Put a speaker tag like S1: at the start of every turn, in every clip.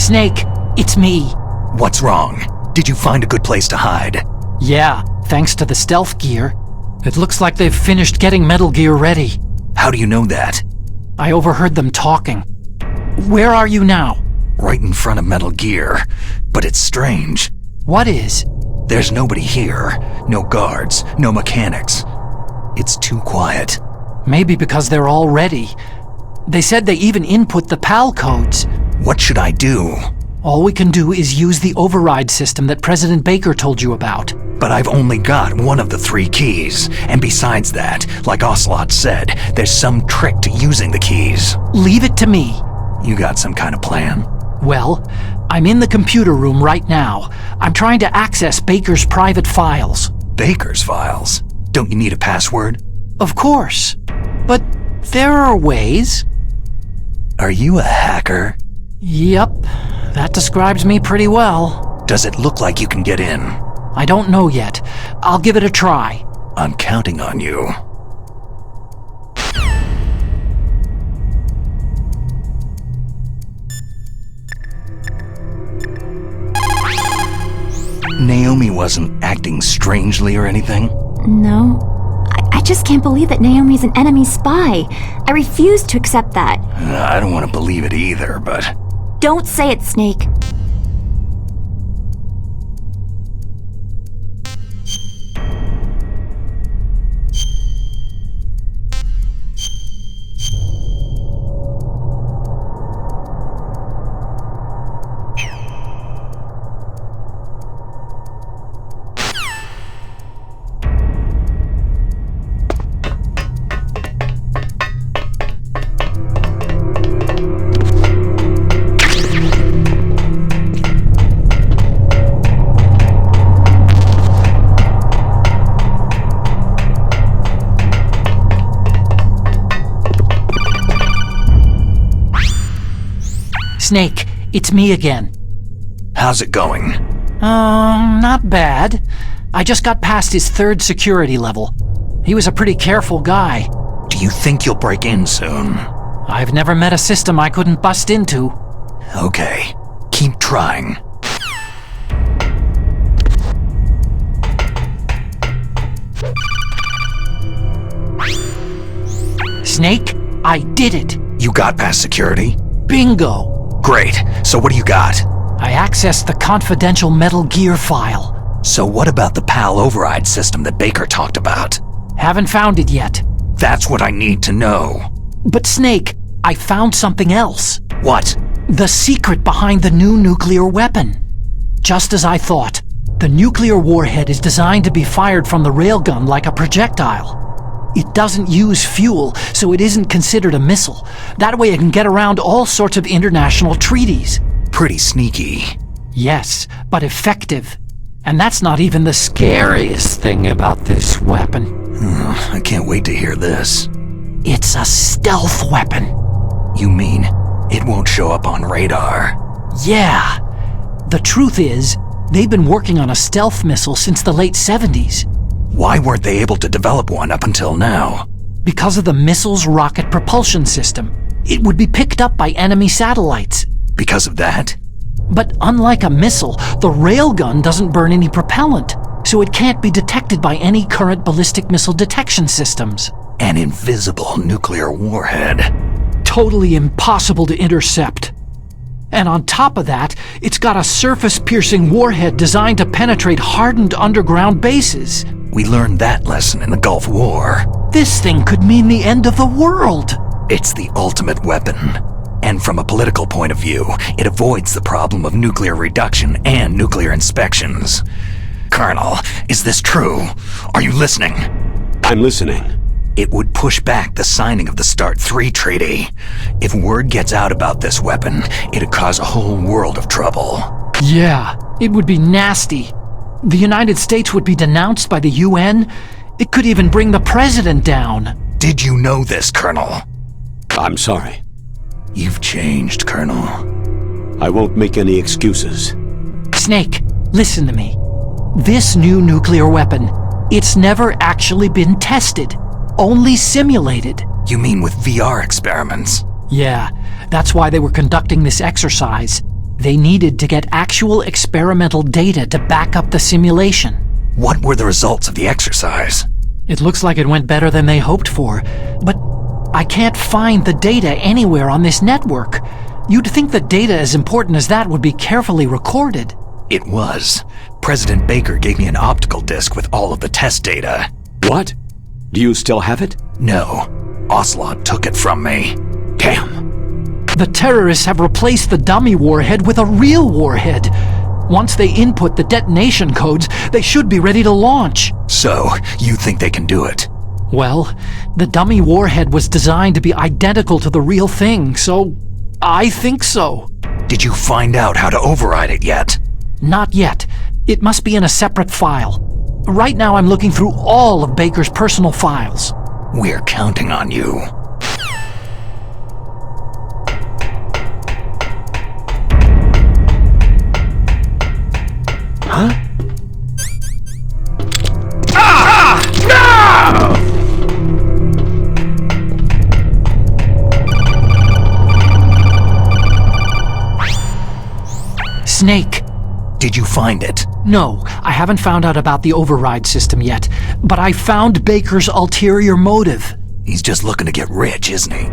S1: Snake, it's me.
S2: What's wrong? Did you find a good place to hide?
S1: Yeah, thanks to the stealth gear. It looks like they've finished getting Metal Gear ready.
S2: How do you know that?
S1: I overheard them talking. Where are you now?
S2: Right in front of Metal Gear. But it's strange.
S1: What is?
S2: There's nobody here. No guards, no mechanics. It's too quiet.
S1: Maybe because they're all ready. They said they even input the PAL codes.
S2: What should I do?
S1: All we can do is use the override system that President Baker told you about.
S2: But I've only got one of the 3 keys. And besides that, like Ocelot said, there's some trick to using the keys.
S1: Leave it to me.
S2: You got some kind of plan?
S1: Well, I'm in the computer room right now. I'm trying to access Baker's private files.
S2: Baker's files? Don't you need a password?
S1: Of course. But there are ways.
S2: Are you a hacker?
S1: Yep, that describes me pretty well.
S2: Does it look like you can get in?
S1: I don't know yet. I'll give it a try.
S2: I'm counting on you. Naomi wasn't acting strangely or anything?
S3: No. I just can't believe that Naomi's an enemy spy. I refuse to accept that.
S2: I don't want to believe it either, but...
S3: Don't say it, Snake.
S1: Snake, it's me again.
S2: How's it going?
S1: Not bad. I just got past his 3rd security level. He was a pretty careful guy.
S2: Do you think you'll break in soon?
S1: I've never met a system I couldn't bust into.
S2: Okay, keep trying.
S1: Snake, I did it.
S2: You got past security?
S1: Bingo.
S2: Great, so what do you got?
S1: I accessed the confidential Metal Gear file.
S2: So what about the PAL override system that Baker talked about?
S1: Haven't found it yet.
S2: That's what I need to know.
S1: But Snake, I found something else.
S2: What?
S1: The secret behind the new nuclear weapon. Just as I thought, the nuclear warhead is designed to be fired from the railgun like a projectile. It doesn't use fuel, so it isn't considered a missile. That way it can get around all sorts of international treaties.
S2: Pretty sneaky.
S1: Yes, but effective. And that's not even the scariest thing about this weapon.
S2: I can't wait to hear this.
S1: It's a stealth weapon.
S2: You mean it won't show up on radar?
S1: Yeah. The truth is, they've been working on a stealth missile since the late 70s.
S2: Why weren't they able to develop one up until now?
S1: Because of the missile's rocket propulsion system. It would be picked up by enemy satellites.
S2: Because of that?
S1: But unlike a missile, the railgun doesn't burn any propellant, so it can't be detected by any current ballistic missile detection systems.
S2: An invisible nuclear warhead.
S1: Totally impossible to intercept. And on top of that, it's got a surface-piercing warhead designed to penetrate hardened underground bases.
S2: We learned that lesson in the Gulf War.
S1: This thing could mean the end of the world.
S2: It's the ultimate weapon. And from a political point of view, it avoids the problem of nuclear reduction and nuclear inspections. Colonel, is this true? Are you listening?
S4: I'm listening.
S2: It would push back the signing of the START 3 treaty. If word gets out about this weapon, it'd cause a whole world of trouble.
S1: Yeah, it would be nasty. The United States would be denounced by the UN. It could even bring the president down.
S2: Did you know this, Colonel?
S4: I'm sorry.
S2: You've changed, Colonel.
S4: I won't make any excuses.
S1: Snake, listen to me. This new nuclear weapon, it's never actually been tested. Only simulated.
S2: You mean with VR experiments?
S1: Yeah, that's why they were conducting this exercise. They needed to get actual experimental data to back up the simulation.
S2: What were the results of the exercise?
S1: It looks like it went better than they hoped for, but I can't find the data anywhere on this network. You'd think the data as important as that would be carefully recorded.
S2: It was. President Baker gave me an optical disc with all of the test data.
S4: What? Do you still have it?
S2: No. Ocelot took it from me.
S4: Damn.
S1: The terrorists have replaced the dummy warhead with a real warhead. Once they input the detonation codes, they should be ready to launch.
S2: So, you think they can do it?
S1: Well, the dummy warhead was designed to be identical to the real thing, so I think so.
S2: Did you find out how to override it yet?
S1: Not yet. It must be in a separate file. Right now I'm looking through all of Baker's personal files.
S2: We're counting on you.
S5: Huh?
S1: Snake.
S2: Did you find it?
S1: No, I haven't found out about the override system yet, but I found Baker's ulterior motive.
S2: He's just looking to get rich, isn't he?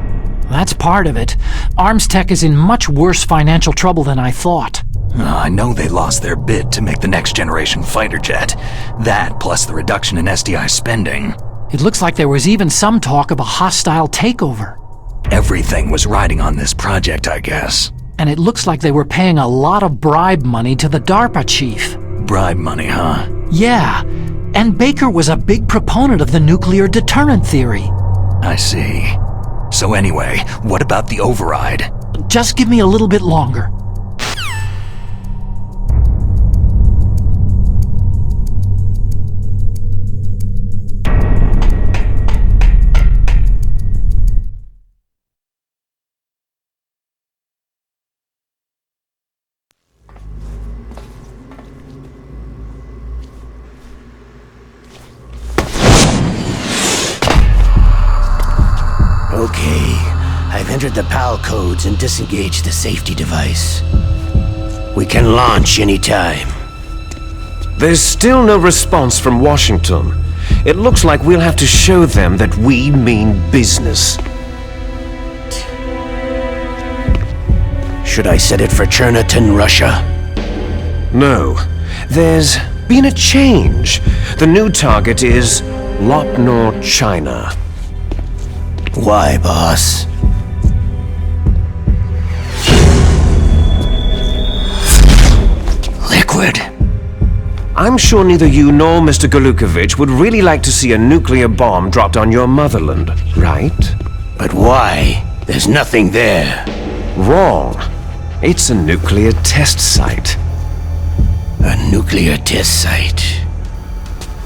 S1: That's part of it. Arms Tech is in much worse financial trouble than I thought.
S2: I know they lost their bid to make the next generation fighter jet. That, plus the reduction in SDI spending.
S1: It looks like there was even some talk of a hostile takeover.
S2: Everything was riding on this project, I guess.
S1: And it looks like they were paying a lot of bribe money to the DARPA chief.
S2: Bribe money, huh?
S1: Yeah, and Baker was a big proponent of the nuclear deterrent theory.
S2: I see. So anyway, what about the override?
S1: Just give me a little bit longer.
S5: Okay, I've entered the PAL codes and disengaged the safety device. We can launch anytime.
S6: There's still no response from Washington. It looks like we'll have to show them that we mean business.
S5: Should I set it for Cherniton, Russia?
S6: No, there's been a change. The new target is Lopnor, China.
S5: Why, boss? Liquid.
S6: I'm sure neither you nor Mr. Golukovich would really like to see a nuclear bomb dropped on your motherland, right?
S5: But why? There's nothing there.
S6: Wrong. It's a nuclear test site.
S5: A nuclear test site.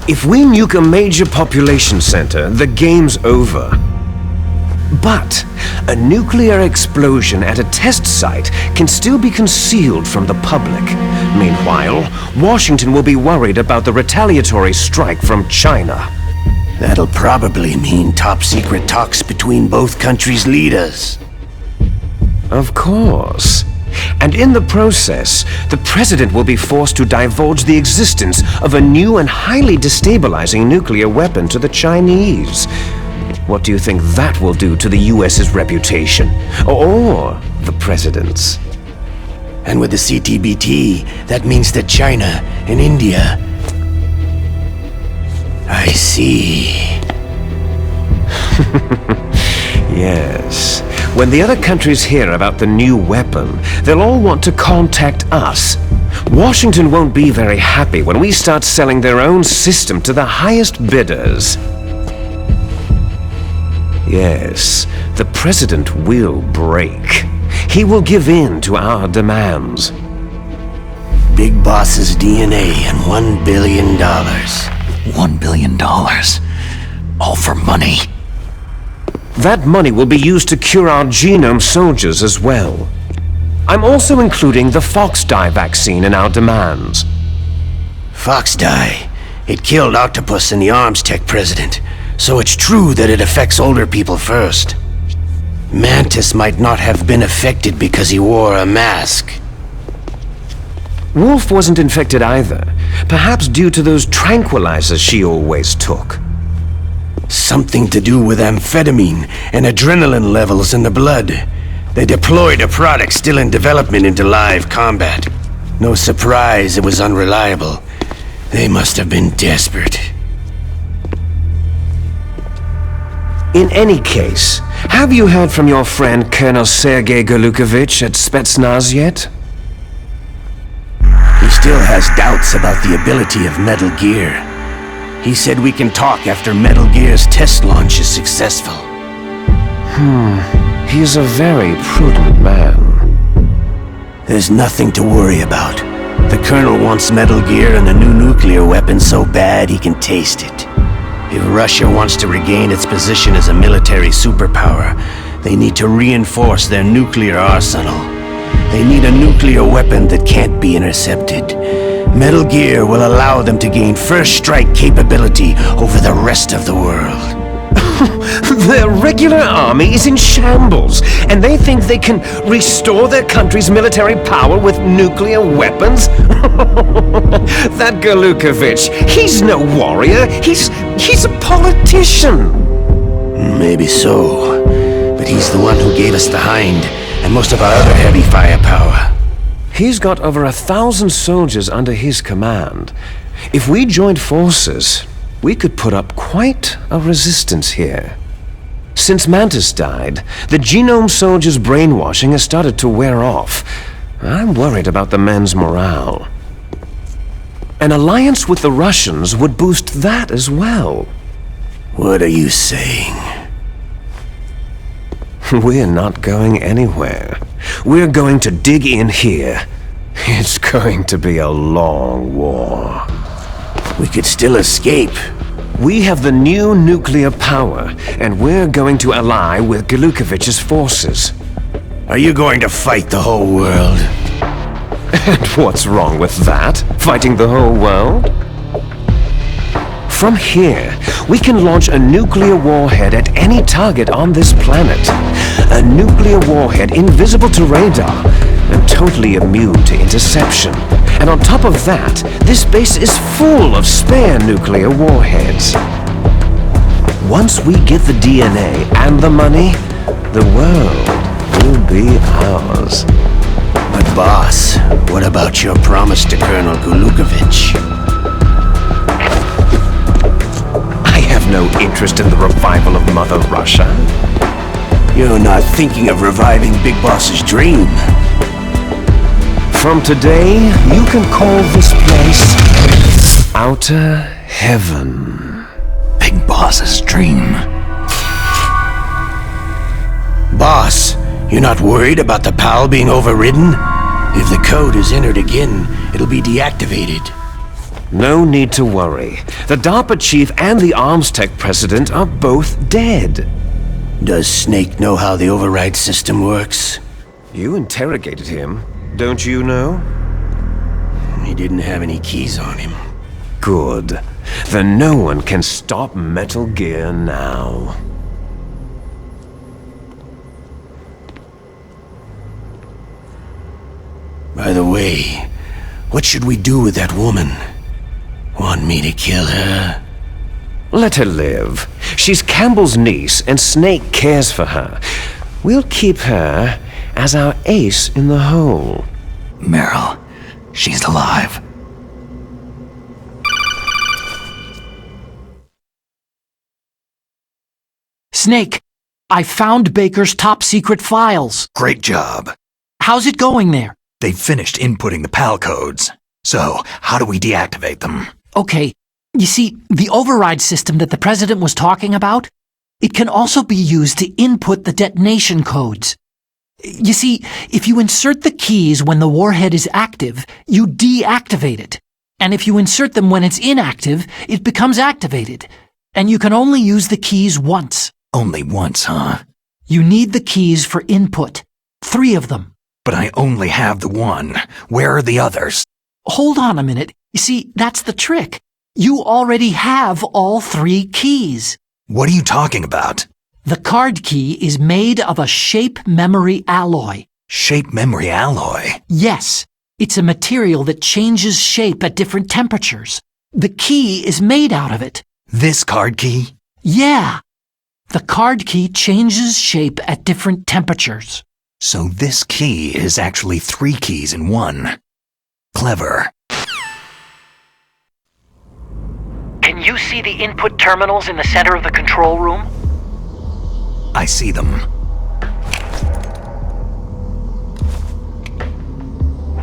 S6: If we nuke a major population center, the game's over. But a nuclear explosion at a test site can still be concealed from the public. Meanwhile, Washington will be worried about the retaliatory strike from China.
S5: That'll probably mean top-secret talks between both countries' leaders.
S6: Of course. And in the process, the president will be forced to divulge the existence of a new and highly destabilizing nuclear weapon to the Chinese. What do you think that will do to the US's reputation? Or the president's?
S5: And with the CTBT, that means that China and India... I see.
S6: Yes. When the other countries hear about the new weapon, they'll all want to contact us. Washington won't be very happy when we start selling their own system to the highest bidders. Yes, the president will break. He will give in to our demands.
S5: Big Boss's DNA and $1 billion.
S2: $1 billion? All for money?
S6: That money will be used to cure our genome soldiers as well. I'm also including the Fox dye vaccine in our demands.
S5: Fox dye? It killed Octopus and the Arms Tech president. So it's true that it affects older people first. Mantis might not have been affected because he wore a mask.
S6: Wolf wasn't infected either, perhaps due to those tranquilizers she always took.
S5: Something to do with amphetamine and adrenaline levels in the blood. They deployed a product still in development into live combat. No surprise it was unreliable. They must have been desperate.
S6: In any case, have you heard from your friend Colonel Sergei Golukovich at Spetsnaz yet?
S5: He still has doubts about the ability of Metal Gear. He said we can talk after Metal Gear's test launch is successful.
S6: He's a very prudent man.
S5: There's nothing to worry about. The Colonel wants Metal Gear and the new nuclear weapon so bad he can taste it. If Russia wants to regain its position as a military superpower, they need to reinforce their nuclear arsenal. They need a nuclear weapon that can't be intercepted. Metal Gear will allow them to gain first strike capability over the rest of the world.
S6: Their regular army is in shambles, and they think they can restore their country's military power with nuclear weapons? That Golukovich, he's no warrior, he's a politician.
S5: Maybe so, but he's the one who gave us the Hind and most of our other heavy firepower.
S6: He's got over 1,000 soldiers under his command. If we joined forces, we could put up quite a resistance here. Since Mantis died, the Genome Soldiers' brainwashing has started to wear off. I'm worried about the men's morale. An alliance with the Russians would boost that as well.
S5: What are you saying?
S6: We're not going anywhere. We're going to dig in here. It's going to be a long war.
S5: We could still escape.
S6: We have the new nuclear power, and we're going to ally with Golukovich's forces.
S5: Are you going to fight the whole world?
S6: And what's wrong with that? Fighting the whole world? From here, we can launch a nuclear warhead at any target on this planet. A nuclear warhead invisible to radar and totally immune to interception. And on top of that, this base is full of spare nuclear warheads. Once we get the DNA and the money, the world will be ours.
S5: But boss, what about your promise to Colonel Golukovich?
S6: I have no interest in the revival of Mother Russia.
S5: You're not thinking of reviving Big Boss's dream.
S6: From today, you can call this place Outer Heaven.
S2: Big Boss's dream.
S5: Boss, you're not worried about the PAL being overridden? If the code is entered again, it'll be deactivated.
S6: No need to worry. The DARPA chief and the arms tech president are both dead.
S5: Does Snake know how the override system works?
S6: You interrogated him, don't you know?
S5: He didn't have any keys on him.
S6: Good. Then no one can stop Metal Gear now.
S5: By the way, what should we do with that woman? Want me to kill her?
S6: Let her live. She's Campbell's niece, and Snake cares for her. We'll keep her as our ace in the hole.
S2: Meryl, she's alive.
S1: Snake, I found Baker's top-secret files.
S2: Great job.
S1: How's it going there?
S2: They've finished inputting the PAL codes. So, how do we deactivate them?
S1: Okay, you see, the override system that the President was talking about, it can also be used to input the detonation codes. You see, if you insert the keys when the warhead is active, you deactivate it. And if you insert them when it's inactive, it becomes activated. And you can only use the keys once.
S2: Only once, huh?
S1: You need the keys for input. 3 of them.
S2: But I only have the one. Where are the others?
S1: Hold on a minute. You see, that's the trick. You already have all 3 keys.
S2: What are you talking about?
S1: The card key is made of a shape memory alloy.
S2: Shape memory alloy?
S1: Yes. It's a material that changes shape at different temperatures. The key is made out of it.
S2: This card key?
S1: Yeah. The card key changes shape at different temperatures.
S2: So this key is actually 3 keys in one. Clever.
S1: Can you see the input terminals in the center of the control room?
S2: I see them.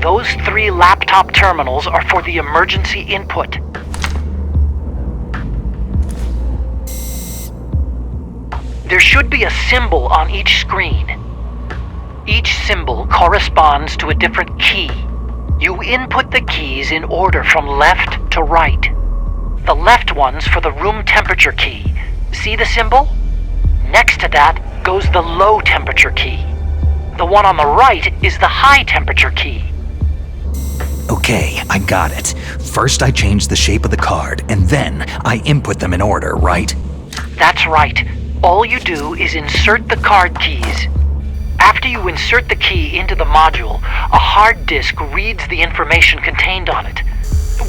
S1: Those 3 laptop terminals are for the emergency input. There should be a symbol on each screen. Each symbol corresponds to a different key. You input the keys in order from left to right. The left one's for the room temperature key. See the symbol? Next to that goes the low temperature key. The one on the right is the high temperature key.
S2: Okay, I got it. First I change the shape of the card, and then I input them in order, right?
S1: That's right. All you do is insert the card keys. After you insert the key into the module, a hard disk reads the information contained on it.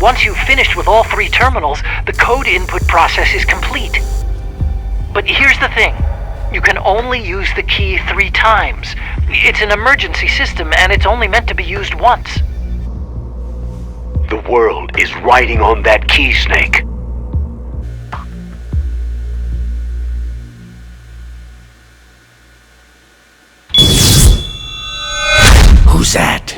S1: Once you've finished with all 3 terminals, the code input process is complete. But here's the thing. You can only use the key 3 times. It's an emergency system, and it's only meant to be used once.
S5: The world is riding on that key, Snake. Who's that?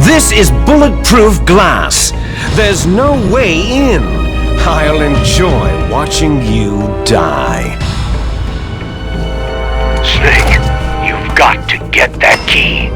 S6: This is bulletproof glass. There's no way in. I'll enjoy watching you die.
S5: Snake, you've got to get that key.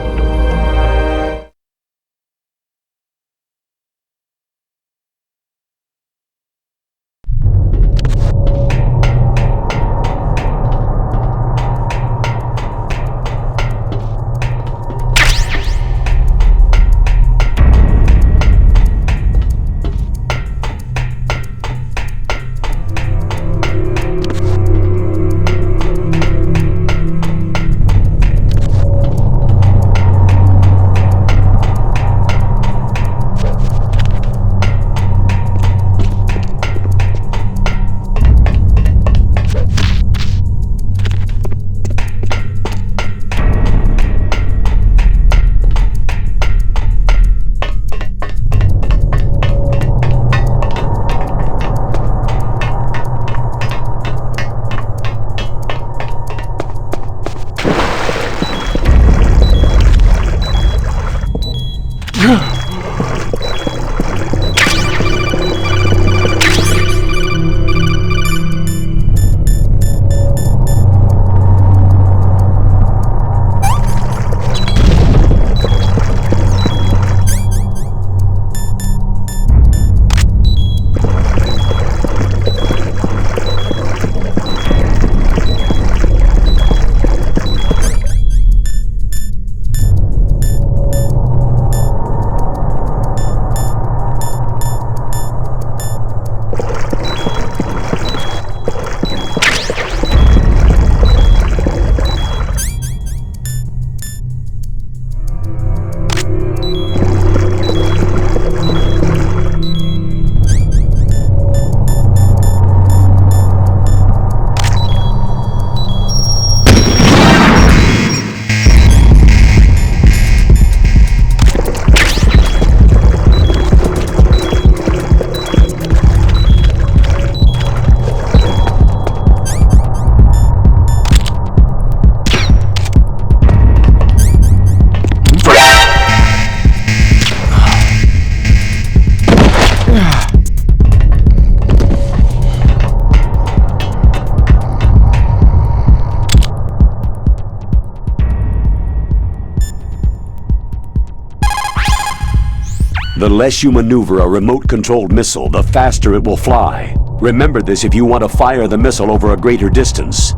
S4: The less you maneuver a remote-controlled missile, the faster it will fly. Remember this if you want to fire the missile over a greater distance.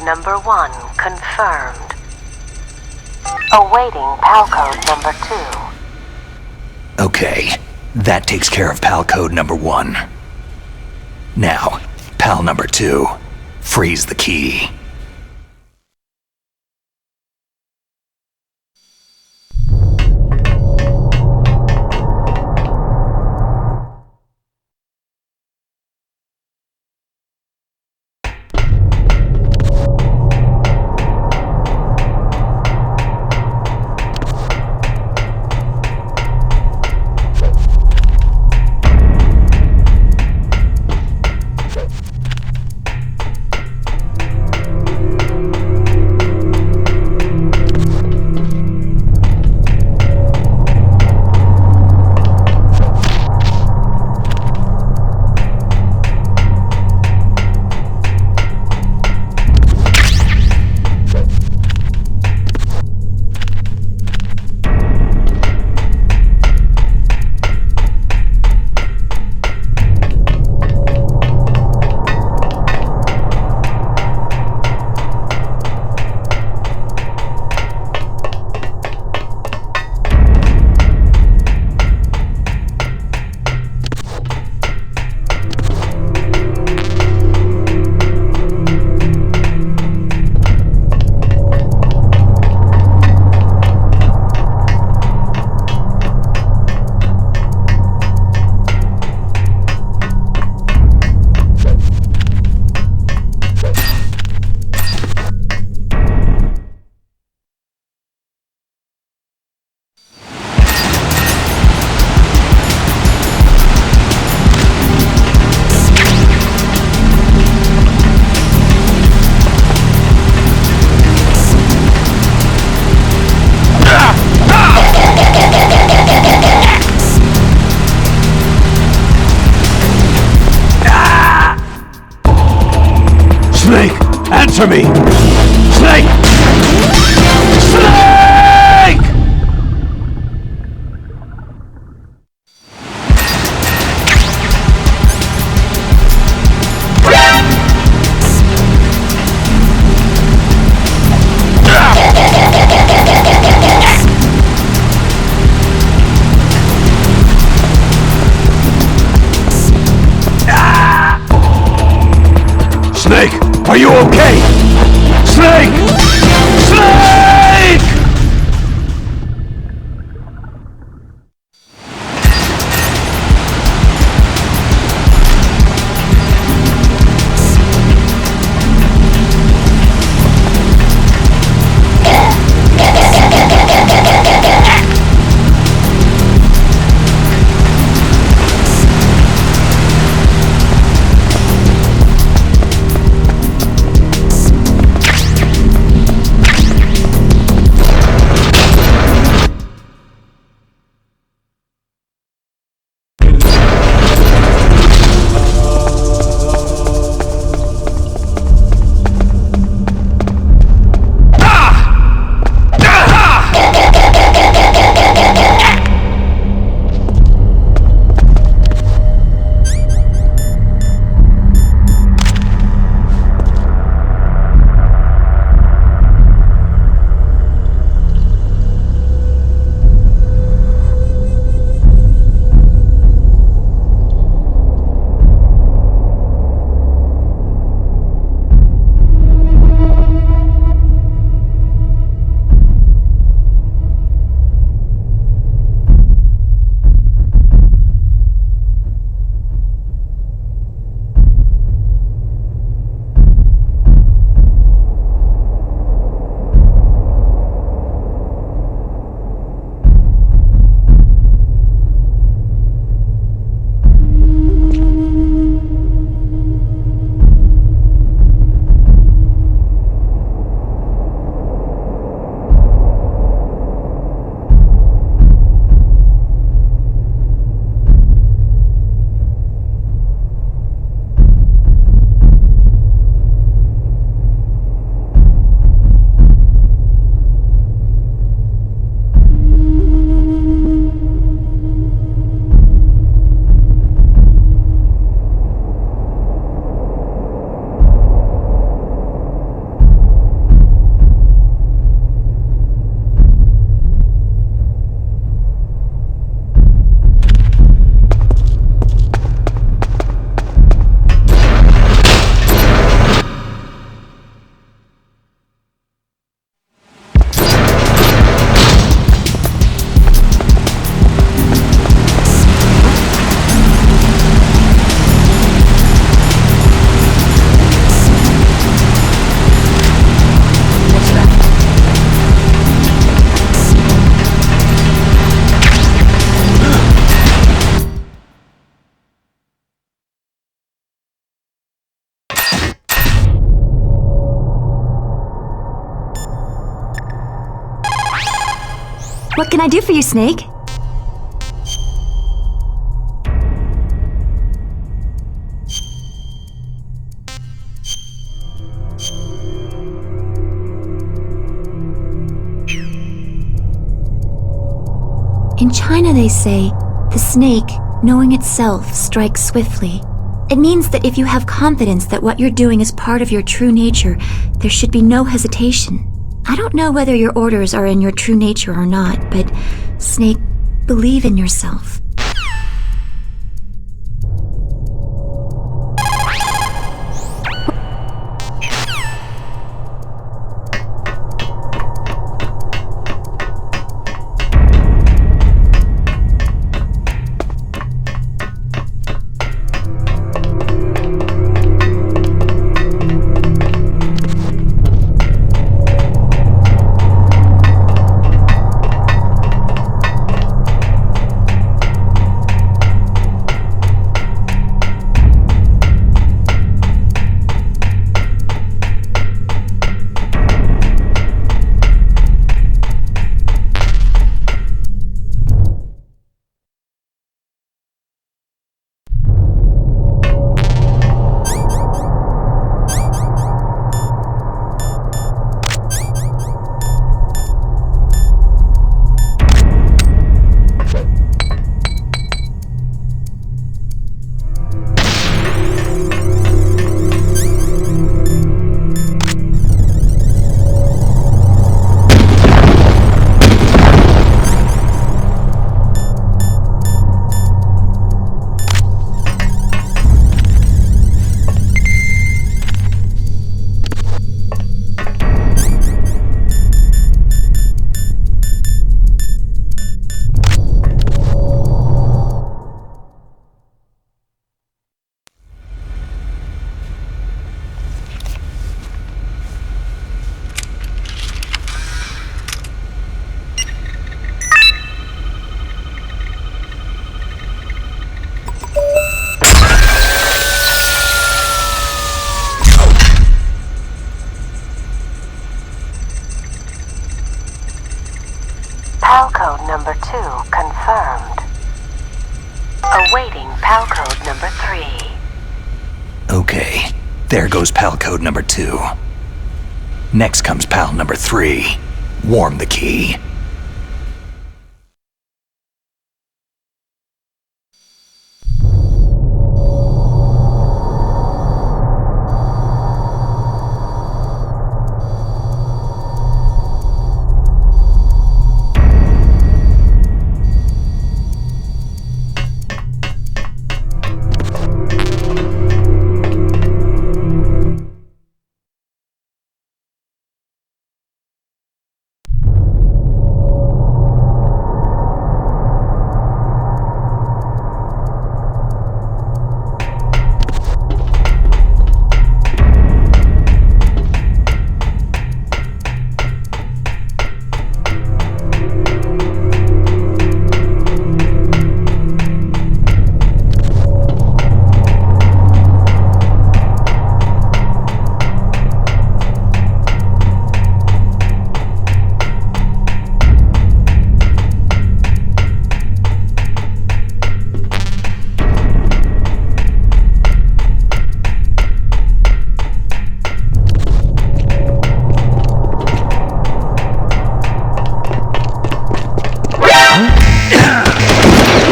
S7: number 1 confirmed. Awaiting PAL code number 2.
S2: Okay, that takes care of PAL code number 1. Now, PAL number 2, freeze the key.
S4: Snake! Answer me! Snake! Snake! Snake! Are you okay? Snake! Snake!
S3: What can I do for you, Snake? In China, they say, the snake, knowing itself, strikes swiftly. It means that if you have confidence that what you're doing is part of your true nature, there should be no hesitation. I don't know whether your orders are in your true nature or not, but, Snake, believe in yourself.
S7: PAL code number 2 confirmed. Awaiting PAL code number 3.
S2: Okay, there goes PAL code number 2. Next comes PAL number 3. Warm the key.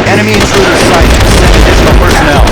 S8: Enemy intruder sighted. Send additional personnel.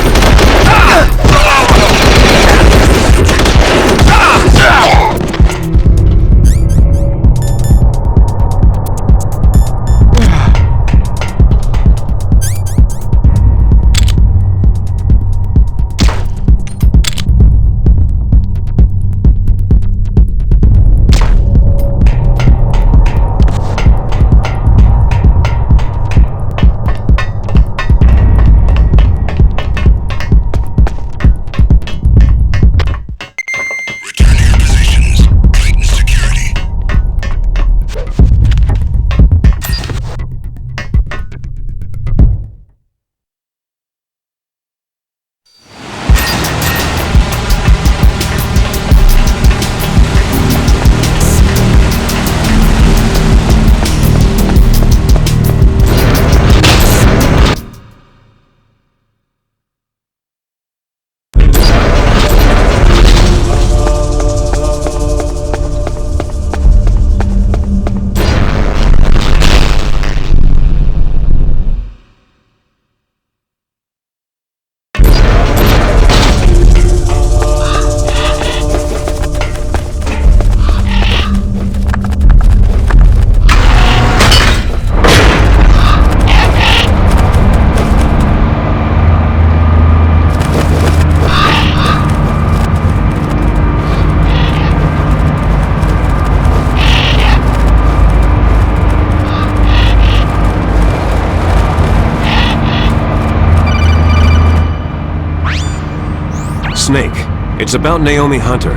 S6: Snake, it's about Naomi Hunter.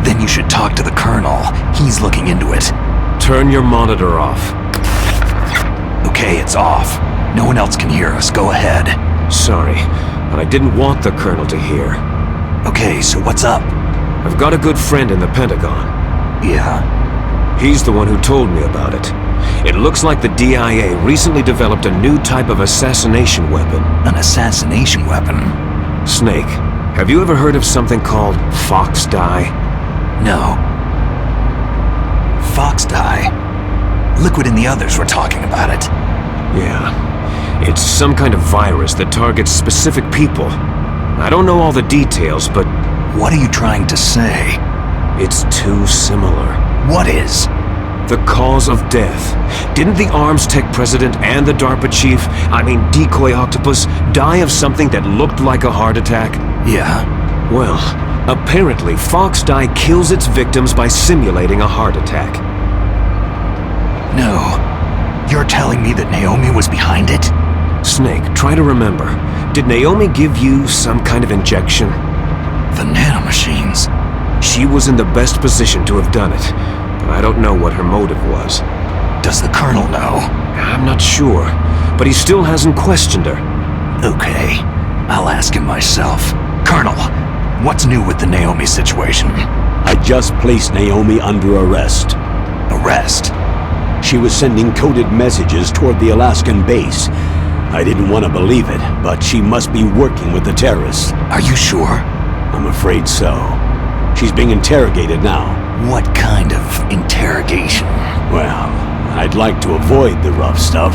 S2: Then you should talk to the Colonel. He's looking into it.
S6: Turn your monitor off.
S2: Okay, it's off. No one else can hear us. Go ahead.
S6: Sorry, but I didn't want the Colonel to hear.
S2: Okay, so what's up?
S6: I've got a good friend in the Pentagon.
S2: Yeah?
S6: He's the one who told me about it. It looks like the DIA recently developed a new type of assassination weapon.
S2: An assassination weapon?
S6: Snake, have you ever heard of something called Fox Dye?
S2: No. Fox dye? Liquid and the others were talking about it.
S6: Yeah. It's some kind of virus that targets specific people. I don't know all the details, but
S2: What are you trying to say?
S6: it's too similar.
S2: What is?
S6: The cause of death. Didn't the Arms Tech president and the DARPA chief, Decoy Octopus, die of something that looked like a heart attack?
S2: Yeah?
S6: Well, apparently Fox Dye kills its victims by simulating a heart attack.
S2: No. You're telling me that Naomi was behind it?
S6: Snake, try to remember. Did Naomi give you some kind of injection?
S2: The nanomachines.
S6: She was in the best position to have done it, but I don't know what her motive was.
S2: Does the Colonel know?
S6: I'm not sure, but he still hasn't questioned her.
S2: Okay. I'll ask him myself. Colonel, what's new with the Naomi situation?
S4: I just placed Naomi under arrest.
S2: Arrest?
S4: She was sending coded messages toward the Alaskan base. I didn't want to believe it, but she must be working with the terrorists.
S2: Are you sure?
S4: I'm afraid so. She's being interrogated now.
S2: What kind of interrogation?
S4: Well, I'd like to avoid the rough stuff,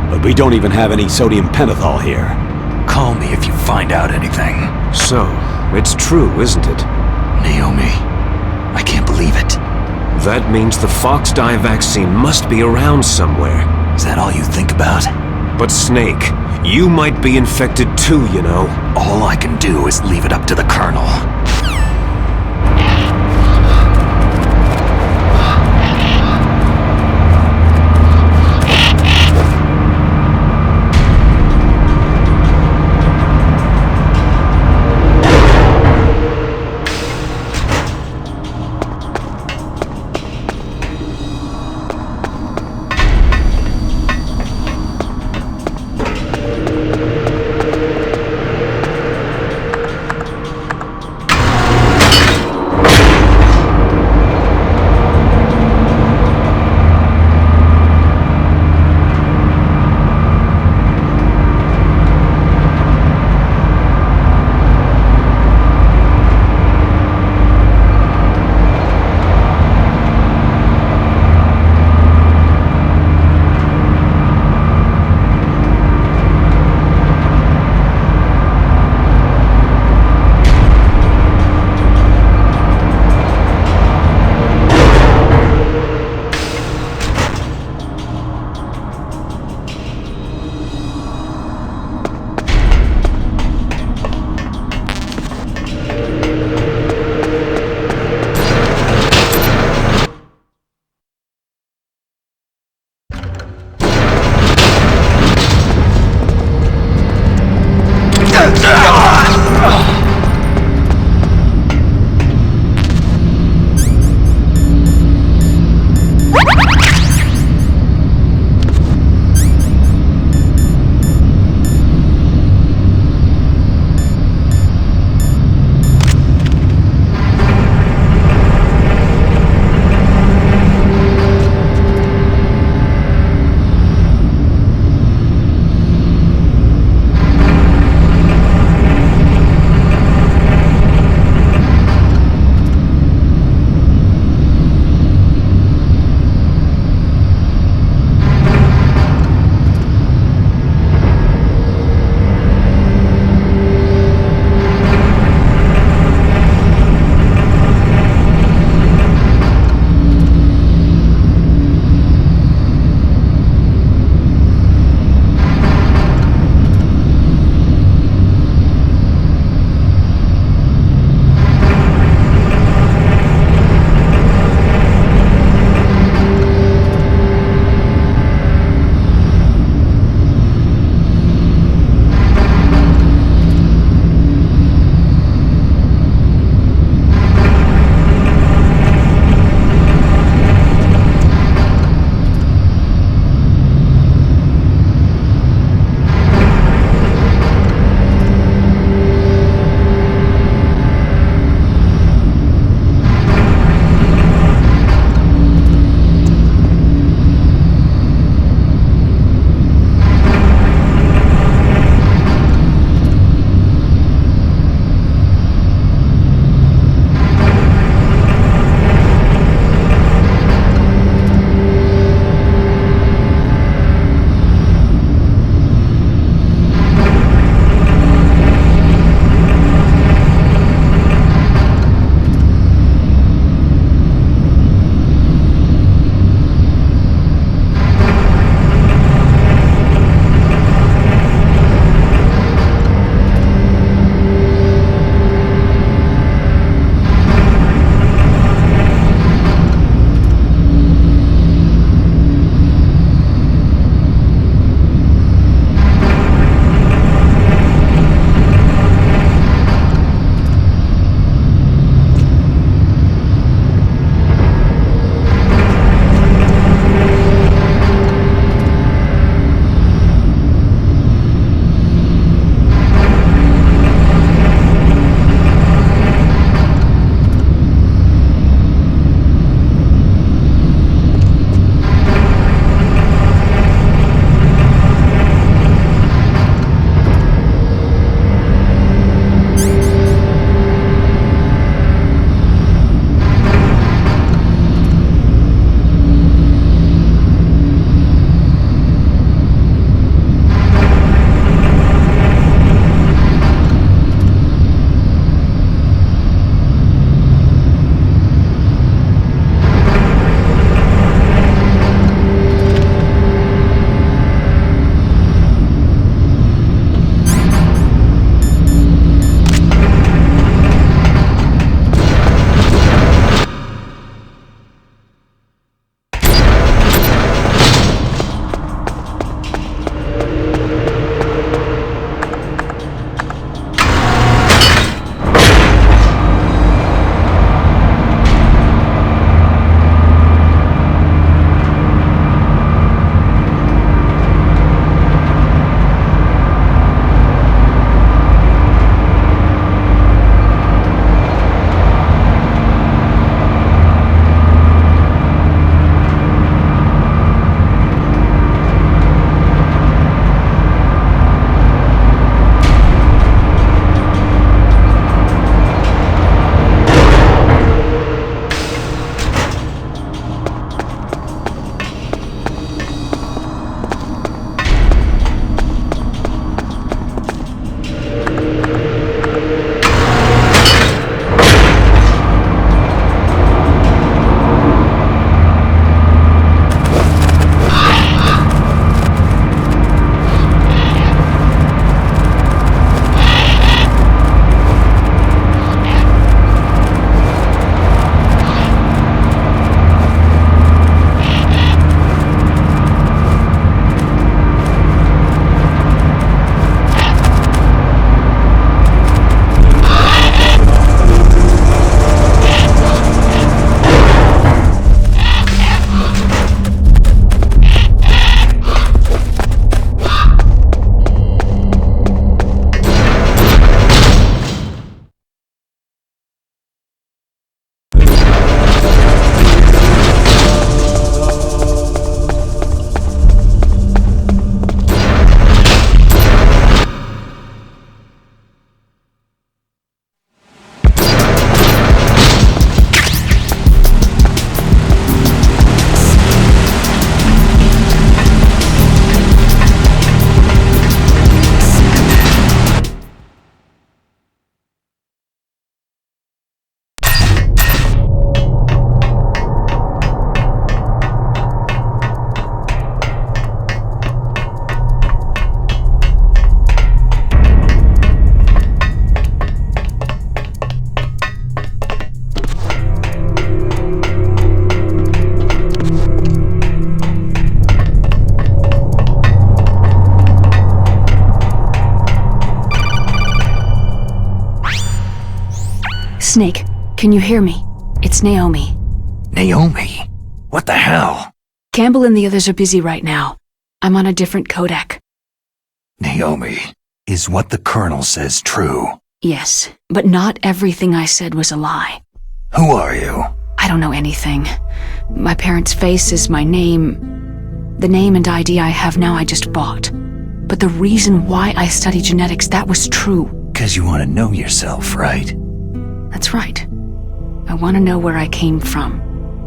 S4: but we don't even have any sodium pentothal here.
S2: Call me if you find out anything.
S6: So, it's true, isn't it?
S2: Naomi, I can't believe it.
S6: That means the Fox Dye vaccine must be around somewhere.
S2: Is that all you think about?
S6: But Snake, you might be infected too, you know.
S2: All I can do is leave it up to the Colonel.
S9: Snake, can you hear me? It's Naomi.
S2: Naomi? What the hell?
S9: Campbell and the others are busy right now. I'm on a different codec.
S2: Naomi, is what the Colonel says true?
S9: Yes, but not everything I said was a lie.
S2: Who are you?
S9: I don't know anything. My parents' face is my name. The name and ID I have now I just bought. But the reason why I study genetics, that was true.
S2: 'Cause you want to know yourself, right?
S9: That's right. I want to know where I came from.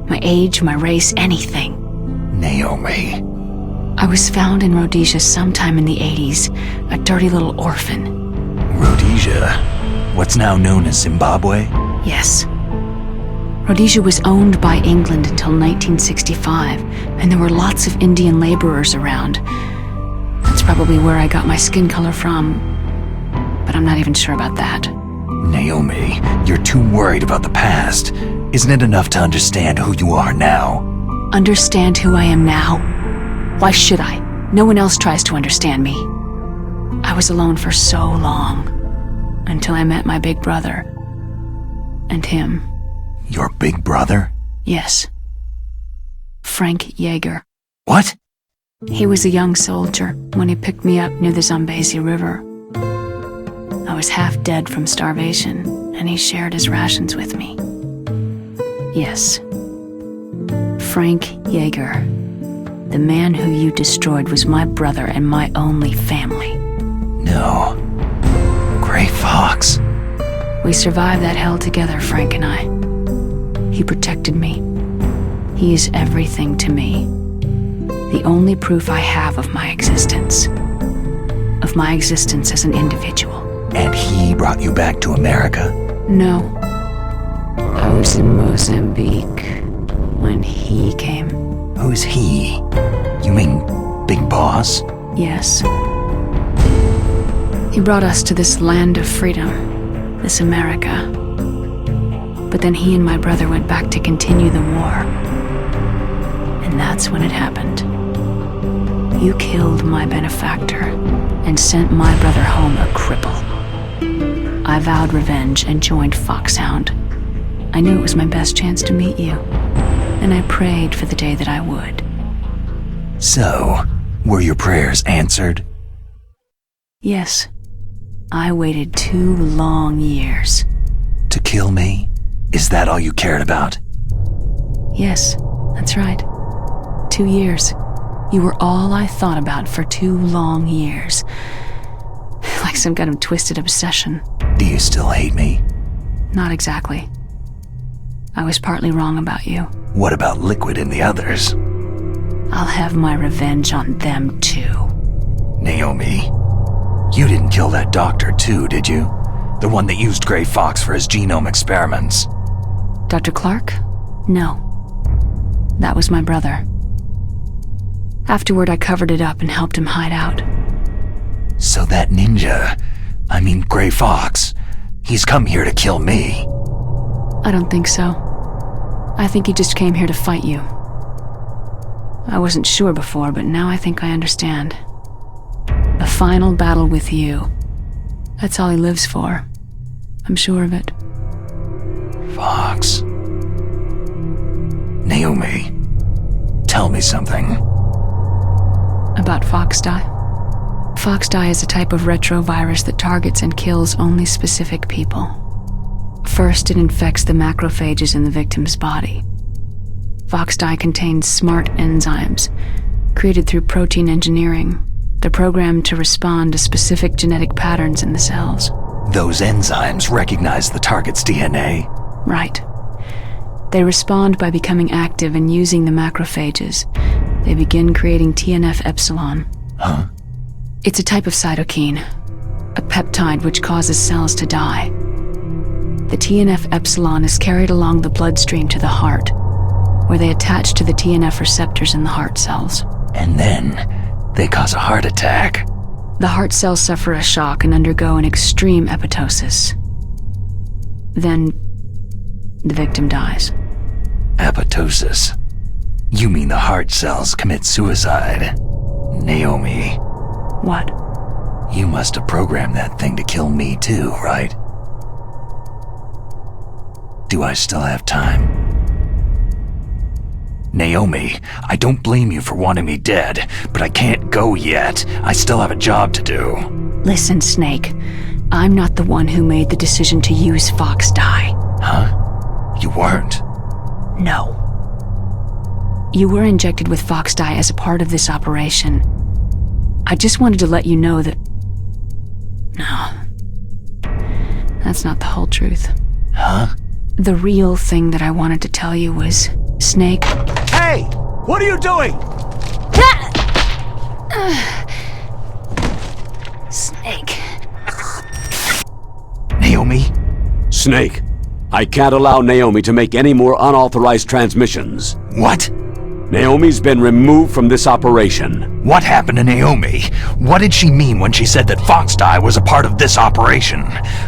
S9: My age, my race, anything.
S2: Naomi.
S9: I was found in Rhodesia sometime in the 80s, a dirty little orphan.
S2: Rhodesia? What's now known as Zimbabwe?
S9: Yes. Rhodesia was owned by England until 1965, and there were lots of Indian laborers around. That's probably where I got my skin color from, but I'm not even sure about that.
S2: Naomi, you're too worried about the past. Isn't it enough to understand who you are now?
S9: Understand who I am now? Why should I? No one else tries to understand me. I was alone for so long, until I met my big brother. And him.
S2: Your big brother?
S9: Yes. Frank Yeager.
S2: What?
S9: He was a young soldier when he picked me up near the Zambezi River. I was half dead from starvation, and he shared his rations with me. Yes. Frank Yeager. The man who you destroyed was my brother and my only family.
S2: No. Gray Fox.
S9: We survived that hell together, Frank and I. He protected me. He is everything to me. The only proof I have of my existence. Of my existence as an individual.
S2: And he brought you back to America?
S9: No. I was in Mozambique when he came.
S2: Who's he? You mean Big Boss?
S9: Yes. He brought us to this land of freedom, this America. But then he and my brother went back to continue the war. And that's when it happened. You killed my benefactor and sent my brother home a cripple. I vowed revenge and joined Foxhound. I knew it was my best chance to meet you, and I prayed for the day that I would.
S2: So, were your prayers answered?
S9: Yes. I waited 2 long years.
S2: To kill me? Is that all you cared about?
S9: Yes, that's right. 2 years. You were all I thought about for 2 long years. Like some kind of twisted obsession.
S2: Do you still hate me?
S9: Not exactly. I was partly wrong about you.
S2: What about Liquid and the others?
S9: I'll have my revenge on them too.
S2: Naomi, you didn't kill that doctor too, did you? The one that used Gray Fox for his genome experiments.
S9: Dr. Clark? No. That was my brother. Afterward, I covered it up and helped him hide out.
S2: So that ninja, Gray Fox, he's come here to kill me.
S9: I don't think so. I think he just came here to fight you. I wasn't sure before, but now I think I understand. A final battle with you. That's all he lives for. I'm sure of it.
S2: Fox. Naomi, tell me something.
S9: About Foxdie? Foxdie is a type of retrovirus that targets and kills only specific people. First, it infects the macrophages in the victim's body. Foxdie contains smart enzymes, created through protein engineering. They're programmed to respond to specific genetic patterns in the cells.
S2: Those enzymes recognize the target's DNA?
S9: Right. They respond by becoming active and using the macrophages. They begin creating TNF-epsilon.
S2: Huh?
S9: It's a type of cytokine, a peptide which causes cells to die. The TNF-epsilon is carried along the bloodstream to the heart, where they attach to the TNF receptors in the heart cells.
S2: And then they cause a heart attack.
S9: The heart cells suffer a shock and undergo an extreme apoptosis. Then the victim dies.
S2: Apoptosis? You mean the heart cells commit suicide? Naomi.
S9: What?
S2: You must have programmed that thing to kill me too, right? Do I still have time? Naomi, I don't blame you for wanting me dead, but I can't go yet. I still have a job to do.
S9: Listen, Snake. I'm not the one who made the decision to use Fox Dye.
S2: Huh? You weren't?
S9: No. You were injected with Fox Dye as a part of this operation. I just wanted to let you know that... No. That's not the whole truth.
S2: Huh?
S9: The real thing that I wanted to tell you was, Snake...
S4: Hey! What are you doing?
S9: Snake.
S2: Naomi?
S4: Snake, I can't allow Naomi to make any more unauthorized transmissions.
S2: What?
S4: Naomi's been removed from this operation.
S2: What happened to Naomi? What did she mean when she said that Fox Dye was a part of this operation?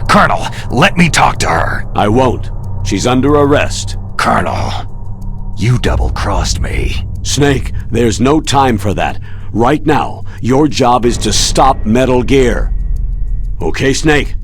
S2: Colonel, let me talk to her.
S4: I won't. She's under arrest.
S2: Colonel, you double-crossed me.
S4: Snake, there's no time for that. Right now, your job is to stop Metal Gear. Okay, Snake?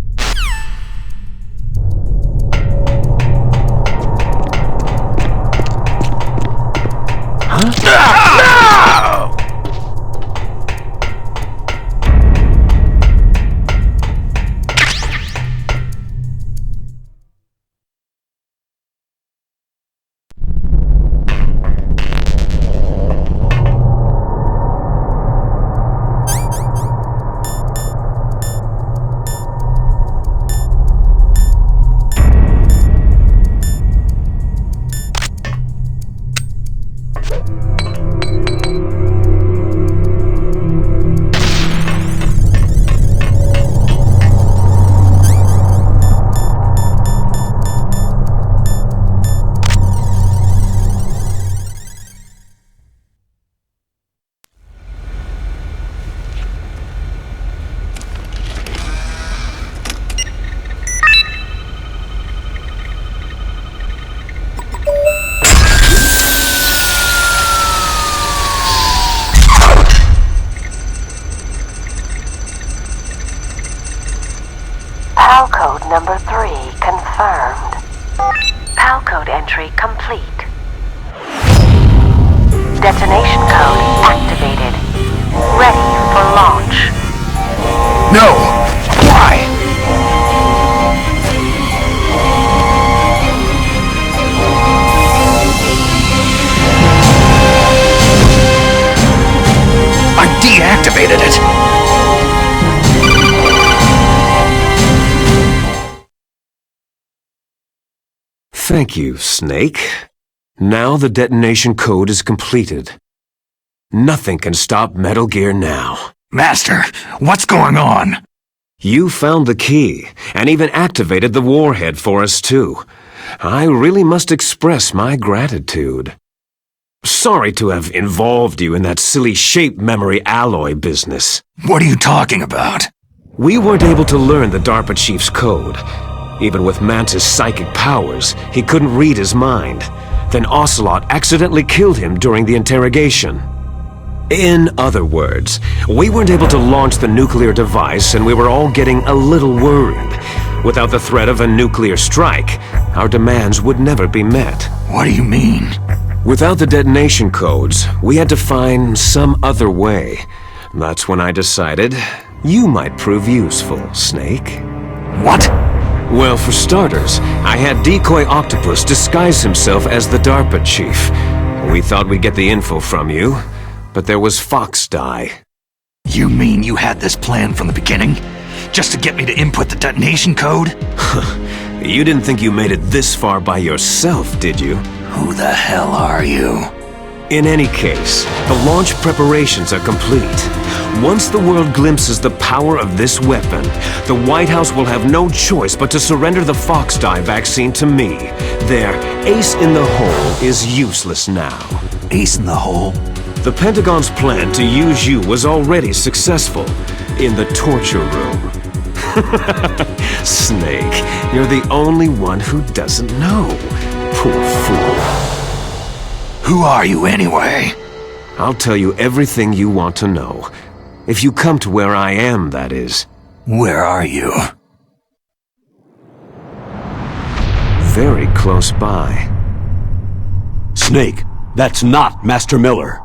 S7: PAL code number 3 confirmed. PAL code entry complete. Detonation code activated. Ready for launch.
S2: No! Why? I deactivated it!
S6: Thank you, Snake. Now the detonation code is completed. Nothing can stop Metal Gear now.
S2: Master, what's going on?
S6: You found the key, and even activated the warhead for us too. I really must express my gratitude. Sorry to have involved you in that silly shape memory alloy business.
S2: What are you talking about?
S6: We weren't able to learn the DARPA chief's code. Even with Mantis' psychic powers, he couldn't read his mind. Then Ocelot accidentally killed him during the interrogation. In other words, we weren't able to launch the nuclear device and we were all getting a little worried. Without the threat of a nuclear strike, our demands would never be met.
S2: What do you mean?
S6: Without the detonation codes, we had to find some other way. That's when I decided you might prove useful, Snake.
S2: What?
S6: Well, for starters, I had Decoy Octopus disguise himself as the DARPA chief. We thought we'd get the info from you, but there was Fox Dye.
S2: You mean you had this plan from the beginning? Just to get me to input the detonation code?
S6: You didn't think you made it this far by yourself, did you?
S2: Who the hell are you?
S6: In any case, the launch preparations are complete. Once the world glimpses the power of this weapon, the White House will have no choice but to surrender the Fox Dye vaccine to me. Their ace in the hole is useless now.
S2: Ace in the hole?
S6: The Pentagon's plan to use you was already successful in the torture room. Snake, you're the only one who doesn't know. Poor fool.
S2: Who are you anyway?
S6: I'll tell you everything you want to know. If you come to where I am, that is.
S2: Where are you?
S6: Very close by.
S4: Snake, that's not Master Miller.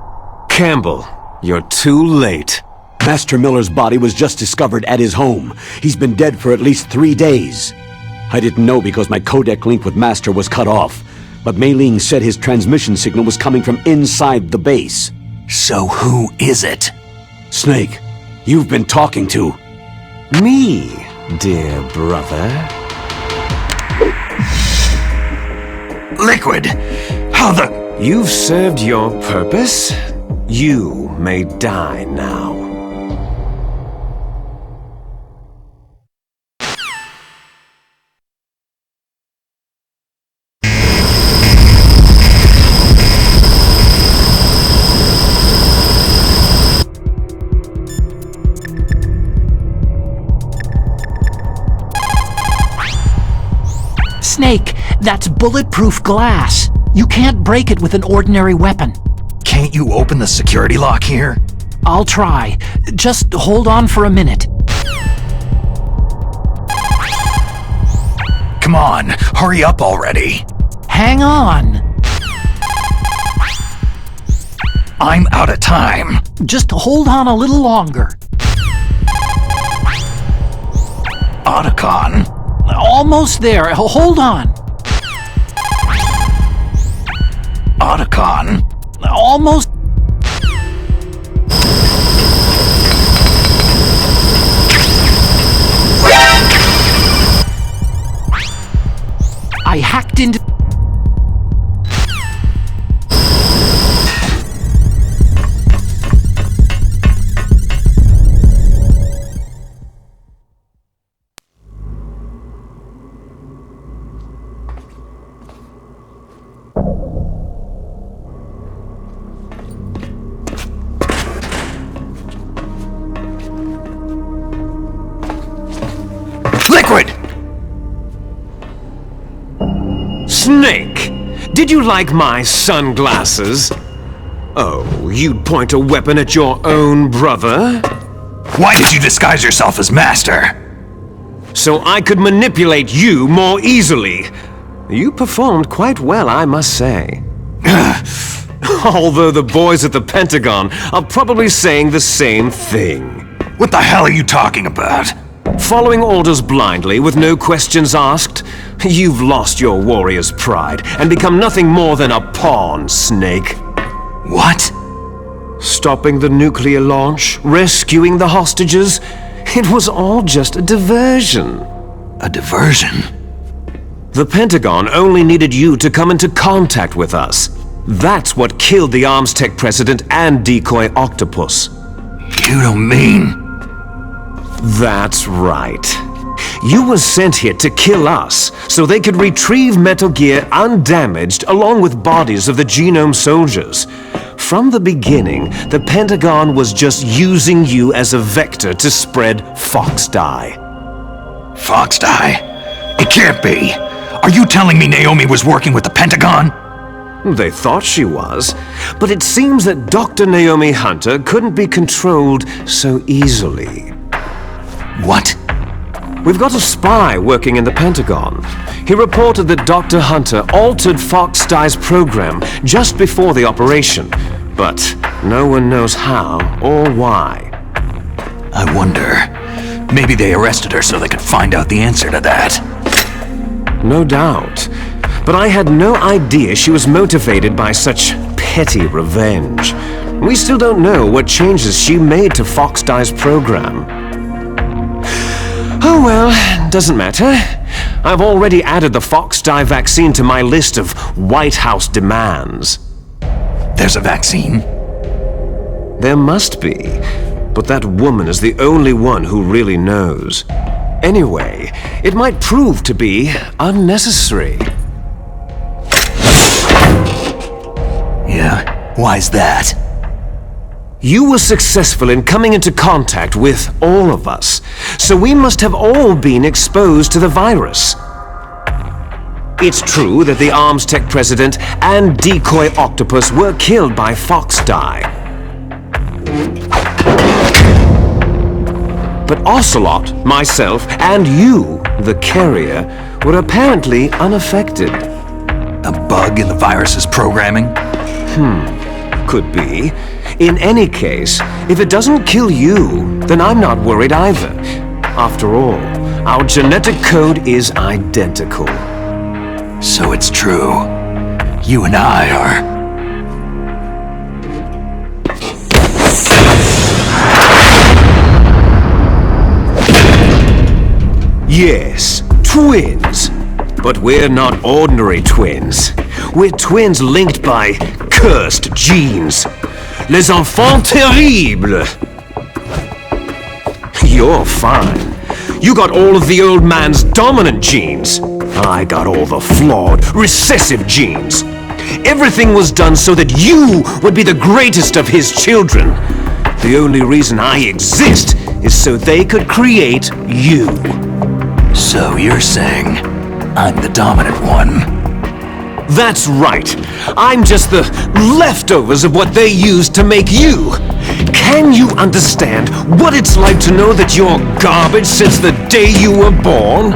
S6: Campbell, you're too late.
S4: Master Miller's body was just discovered at his home. He's been dead for at least 3 days. I didn't know because my codec link with Master was cut off, but Mei Ling said his transmission signal was coming from inside the base.
S2: So who is it?
S4: Snake, you've been talking to...
S6: Me, dear brother.
S2: Liquid! How the...
S6: You've served your purpose. You may die now.
S1: Snake, that's bulletproof glass. You can't break it with an ordinary weapon.
S2: Can't you open the security lock here?
S1: I'll try. Just hold on for a minute.
S2: Come on, hurry up already.
S1: Hang on.
S2: I'm out of time.
S1: Just hold on a little longer.
S2: Otacon.
S1: Almost there. Hold on.
S2: Otacon.
S1: Almost. I hacked into...
S2: Liquid!
S6: Snake! Did you like my sunglasses? Oh, you'd point a weapon at your own brother?
S2: Why did you disguise yourself as Master?
S6: So I could manipulate you more easily. You performed quite well, I must say. Although the boys at the Pentagon are probably saying the same thing.
S2: What the hell are you talking about?
S6: Following orders blindly with no questions asked, you've lost your warrior's pride and become nothing more than a pawn, Snake.
S2: What?
S6: Stopping the nuclear launch, rescuing the hostages, it was all just a diversion.
S2: A diversion?
S6: The Pentagon only needed you to come into contact with us. That's what killed the Arms Tech president and decoy octopus.
S2: You don't mean...
S6: That's right. You were sent here to kill us, so they could retrieve Metal Gear undamaged along with bodies of the Genome soldiers. From the beginning, the Pentagon was just using you as a vector to spread Fox Dye.
S2: Fox Dye? It can't be! Are you telling me Naomi was working with the Pentagon?
S6: They thought she was, but it seems that Dr. Naomi Hunter couldn't be controlled so easily.
S2: What?
S6: We've got a spy working in the Pentagon. He reported that Dr. Hunter altered Fox Dye's program just before the operation, but no one knows how or why.
S2: I wonder... maybe they arrested her so they could find out the answer to that.
S6: No doubt. But I had no idea she was motivated by such petty revenge. We still don't know what changes she made to Fox Dye's program. Oh well, doesn't matter. I've already added the Fox Dye vaccine to my list of White House demands.
S2: There's a vaccine?
S6: There must be, but that woman is the only one who really knows. Anyway, it might prove to be unnecessary.
S2: Yeah? Why's that?
S6: You were successful in coming into contact with all of us, so we must have all been exposed to the virus. It's true that the Arms Tech president and decoy octopus were killed by Fox Dye. But Ocelot, myself, and you, the carrier, were apparently unaffected.
S2: bug in the virus's programming?
S6: Could be. In any case, if it doesn't kill you, then I'm not worried either. After all, our genetic code is identical.
S2: So it's true. You and I are...
S6: Yes, twins. But we're not ordinary twins. We're twins linked by cursed genes. Les enfants terribles. You're fine. You got all of the old man's dominant genes. I got all the flawed, recessive genes. Everything was done so that you would be the greatest of his children. The only reason I exist is so they could create you.
S2: So you're saying I'm the dominant one?
S6: That's right. I'm just the leftovers of what they used to make you. Can you understand what it's like to know that you're garbage since the day you were born?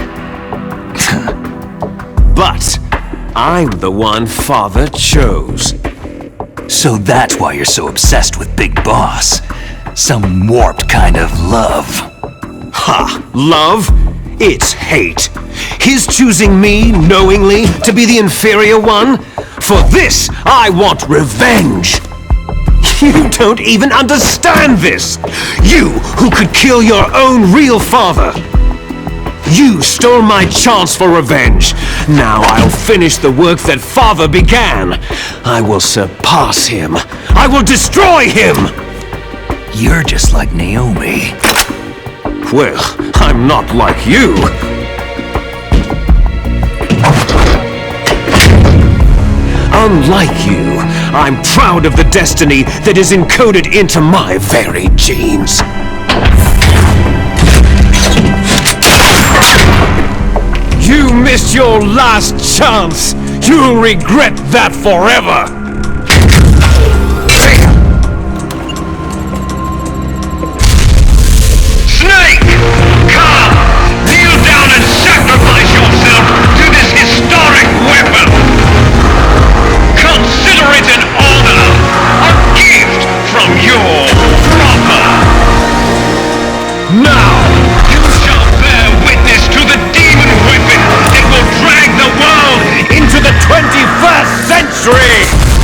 S6: But I'm the one Father chose.
S2: So that's why you're so obsessed with Big Boss. Some warped kind of love.
S6: Ha! Love? It's hate. His choosing me, knowingly, to be the inferior one? For this, I want revenge! You don't even understand this! You, who could kill your own real father! You stole my chance for revenge. Now I'll finish the work that Father began. I will surpass him. I will destroy him!
S2: You're just like Naomi.
S6: Well, I'm not like you. Unlike you, I'm proud of the destiny that is encoded into my very genes. You missed your last chance. You'll regret that forever.
S10: Snake! Come! Kneel down and sacrifice yourself to this historic weapon! Consider it an honor! A gift from your brother! Now, you shall bear witness to the demon weapon that will drag the world
S6: Into the 21st century!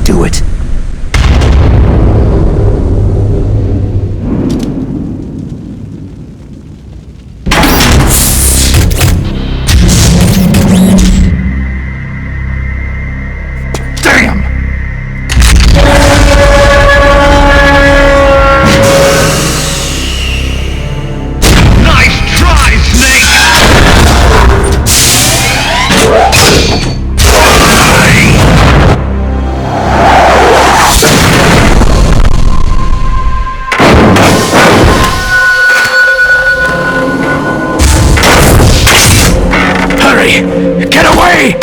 S2: do it. Damn!
S10: Nice try, Snake!
S2: Hurry! Get away!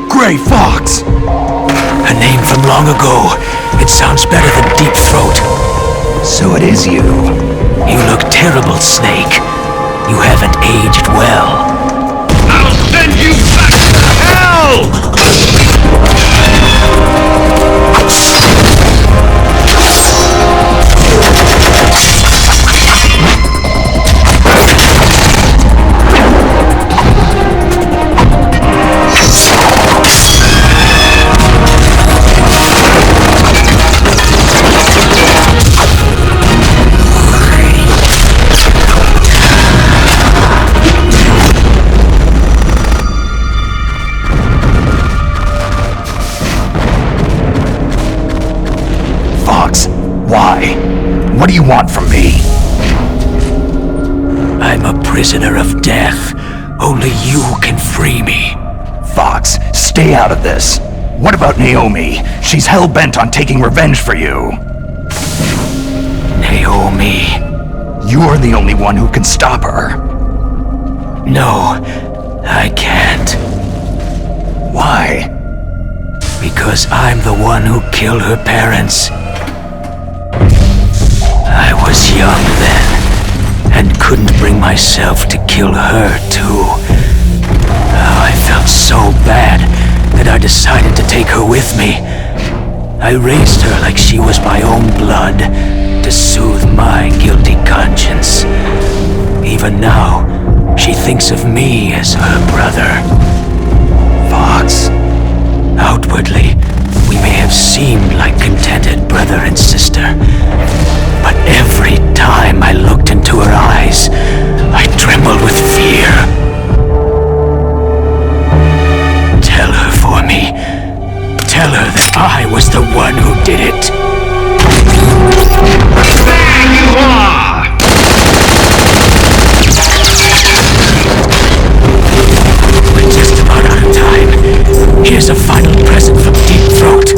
S2: Gray Fox!
S5: A name from long ago. It sounds better than Deep Throat.
S2: So it is you.
S5: You look terrible, Snake. You haven't aged well.
S10: I'll send you back to hell!
S2: Fox, why? What do you want from me?
S5: I'm a prisoner of death. Only you can free me.
S2: Fox, stay out of this. What about Naomi? She's hell-bent on taking revenge for you.
S5: Naomi.
S2: You're the only one who can stop her.
S5: No, I can't.
S2: Why?
S5: Because I'm the one who killed her parents. I was young then, and couldn't bring myself to kill her too. Oh, I felt so bad that I decided to take her with me. I raised her like she was my own blood, to soothe my guilty conscience. Even now, she thinks of me as her brother.
S2: Fox.
S5: Outwardly, we may have seemed like contented brother and sister, but every time I looked into her eyes, I trembled with fear. Tell her for me. Tell her that I was the one who did it.
S10: There you are!
S5: We're just about out of time. Here's a final present from Deep Throat.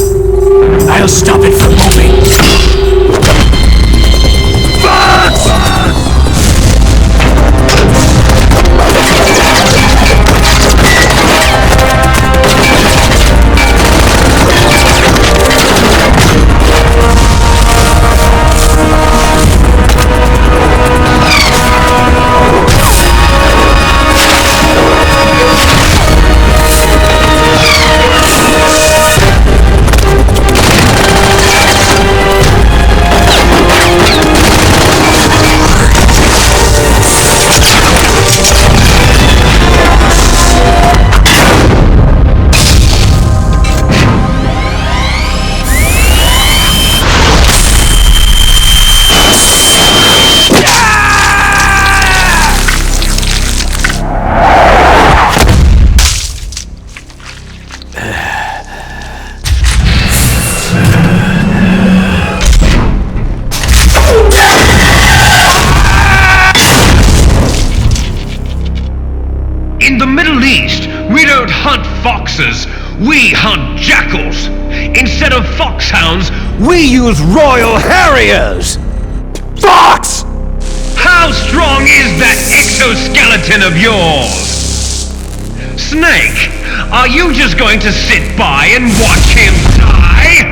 S5: I'll stop it from moving.
S10: In the Middle East, we don't hunt foxes, we hunt jackals. Instead of foxhounds,
S6: We use Royal Harriers!
S2: Fox!
S10: how strong is that exoskeleton of yours? Snake, are you just going to sit by and watch him die?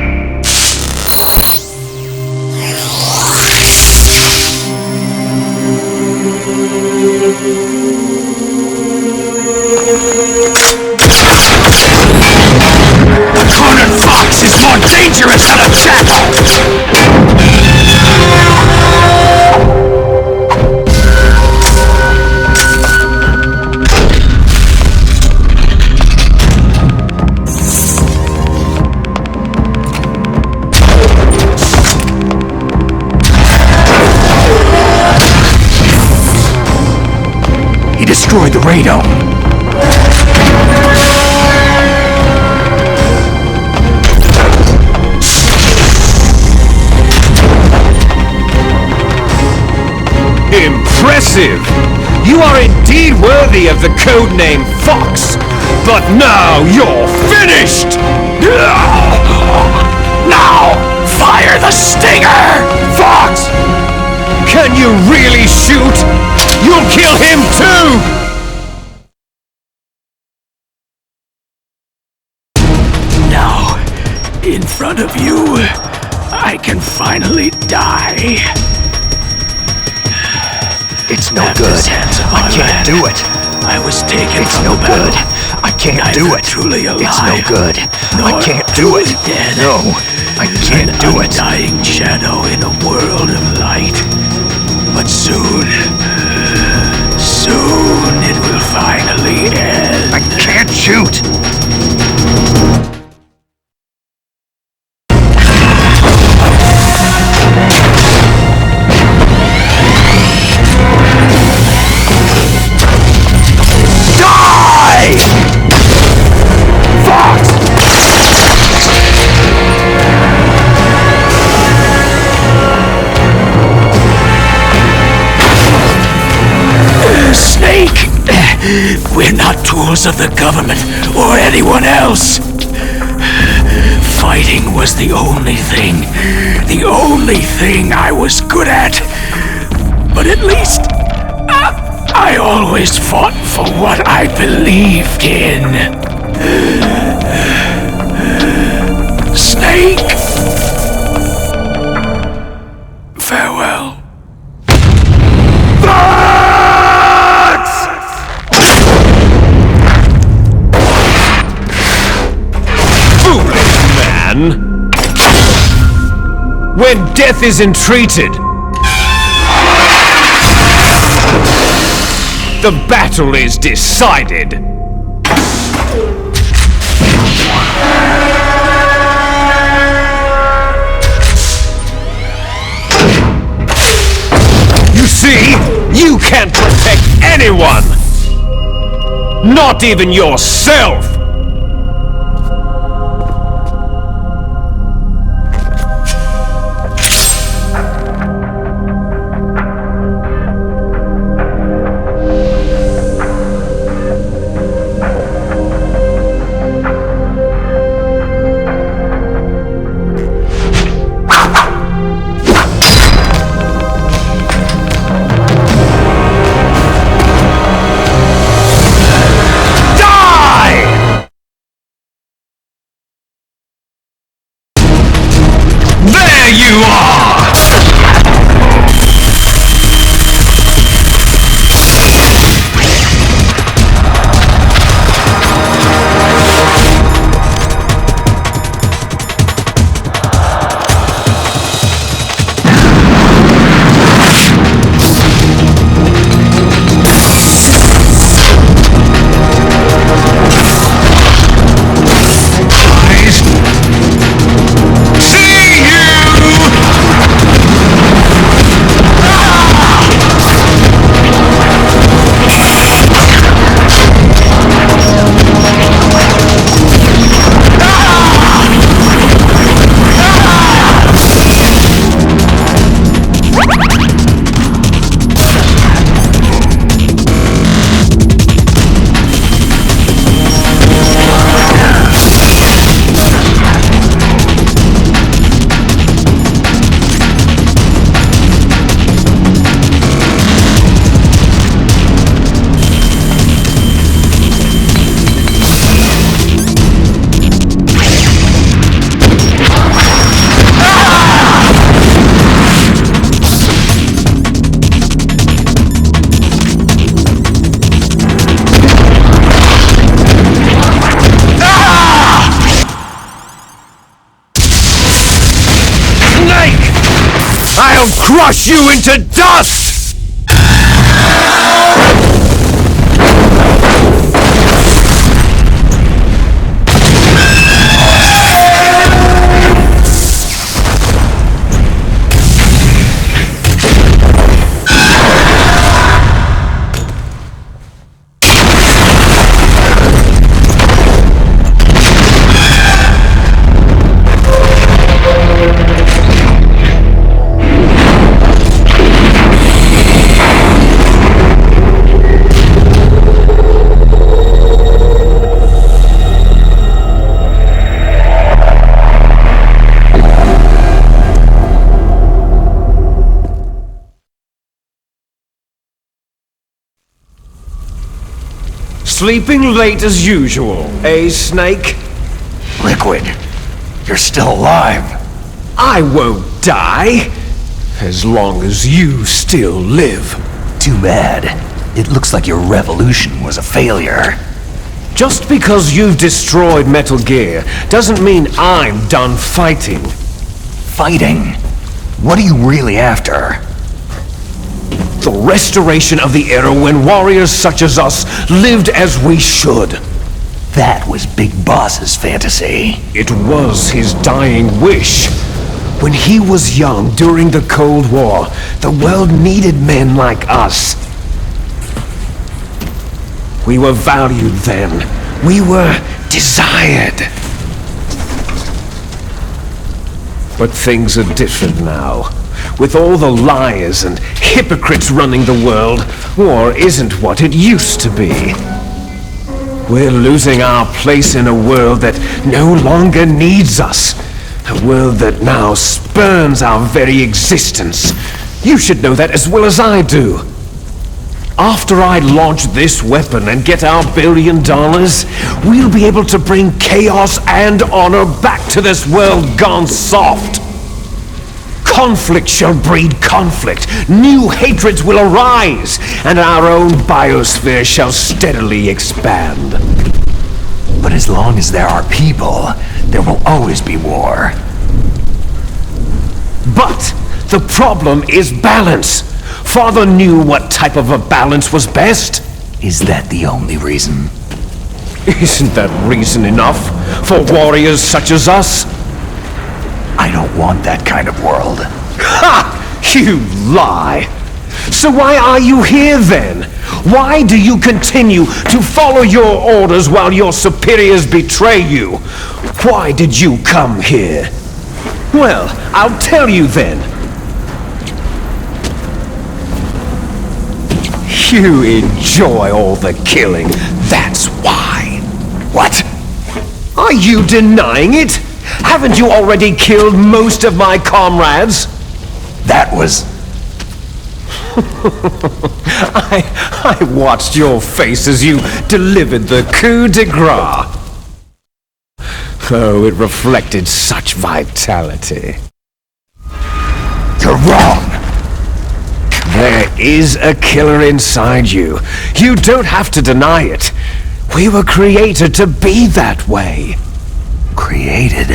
S2: A cornered fox is more dangerous than a jackal! destroyed the radome.
S6: Impressive! You are indeed worthy of the codename Fox! But now you're finished!
S2: Now, fire the stinger!
S6: Fox! Can you really shoot? You'll kill him too!
S5: Now, in front of you, I can finally die.
S2: It's no good. I can't do it.
S5: I was taken
S2: It's
S5: from
S2: no
S5: the
S2: good.
S5: battle.
S2: I can't
S5: Neither
S2: do it.
S5: truly alive,
S2: It's no good. I
S5: nor
S2: can't do it.
S5: truly dead.
S2: No, I can't do it.
S5: Dying shadow in a world of light. But soon it will finally end.
S2: I can't shoot.
S5: Snake! We're not tools of the government or anyone else. Fighting was the only thing I was good at. But at least I always fought for what I believed in. Snake! Farewell.
S6: When death is entreated, the battle is decided. You see, you can't protect anyone! Not even yourself!
S10: There you are!
S6: I'll crush you into dust! Sleeping late as usual, eh, Snake?
S2: Liquid, you're still alive.
S6: I won't die, as long as you still live.
S2: Too bad. It looks like your revolution was a failure.
S6: Just because you've destroyed Metal Gear doesn't mean I'm done fighting.
S2: Fighting? What are you really after?
S6: The restoration of the era when warriors such as us lived as we should.
S2: That was Big Boss's fantasy.
S6: It was his dying wish. When he was young during the Cold War, the world needed men like us. We were valued then. We were desired. But things are different now. With all the liars and hypocrites running the world, war isn't what it used to be. We're losing our place in a world that no longer needs us. A world that now spurns our very existence. You should know that as well as I do. After I launch this weapon and get our $1 billion, we'll be able to bring chaos and honor back to this world gone soft. Conflict shall breed conflict, new hatreds will arise, and our own biosphere shall steadily expand.
S2: But as long as there are people, there will always be war.
S6: But the problem is balance. Father knew what type of a balance was best.
S2: Is that the only reason?
S6: Isn't that reason enough for warriors such as us?
S2: I don't want that kind of world.
S6: Ha! You lie! So why are you here then? Why do you continue to follow your orders while your superiors betray you? Why did you come here? Well, I'll tell you then. You enjoy all the killing, that's why.
S2: What?
S6: Are you denying it? Haven't you already killed most of my comrades?
S2: That was...
S6: I watched your face as you delivered the coup de grace. Oh, it reflected such vitality.
S2: You're wrong!
S6: There is a killer inside you. You don't have to deny it. We were created to be that way.
S2: Created?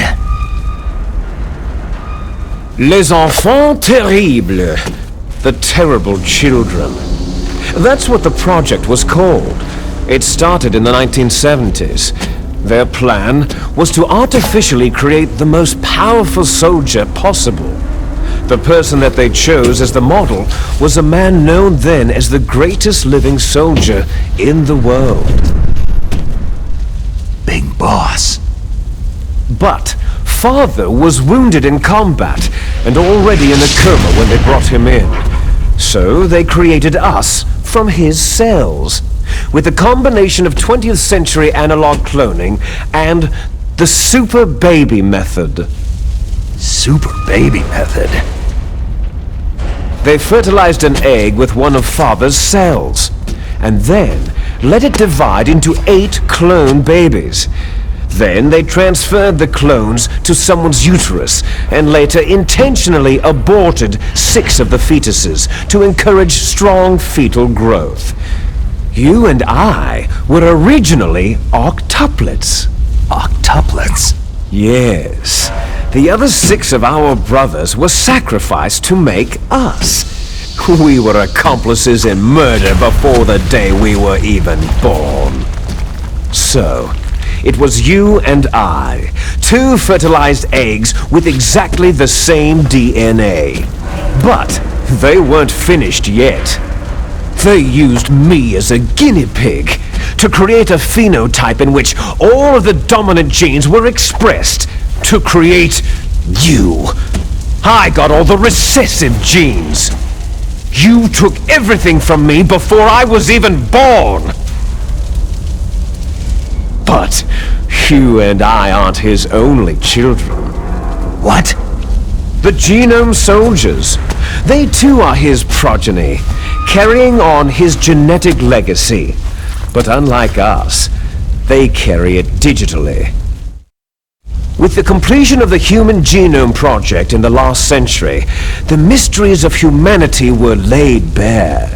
S6: Les enfants terribles. The terrible children. That's what the project was called. It started in the 1970s. Their plan was to artificially create the most powerful soldier possible. The person that they chose as the model was a man known then as the greatest living soldier in the world.
S2: Big Boss.
S6: But Father was wounded in combat and already in a coma when they brought him in. So they created us from his cells, with a combination of 20th century analog cloning and the super baby method.
S2: Super baby method?
S6: They fertilized an egg with one of Father's cells, and then let it divide into 8 clone babies. Then they transferred the clones to someone's uterus, and later intentionally aborted 6 of the fetuses to encourage strong fetal growth. You and I were originally octuplets.
S2: Octuplets?
S6: Yes. The other 6 of our brothers were sacrificed to make us. We were accomplices in murder before the day we were even born. So, it was you and I, 2 fertilized eggs with exactly the same DNA. But they weren't finished yet. They used me as a guinea pig to create a phenotype in which all of the dominant genes were expressed to create you. I got all the recessive genes. You took everything from me before I was even born. But you and I aren't his only children.
S2: What?
S6: The Genome Soldiers. They too are his progeny, carrying on his genetic legacy. But unlike us, they carry it digitally. With the completion of the Human Genome Project in the last century, the mysteries of humanity were laid bare.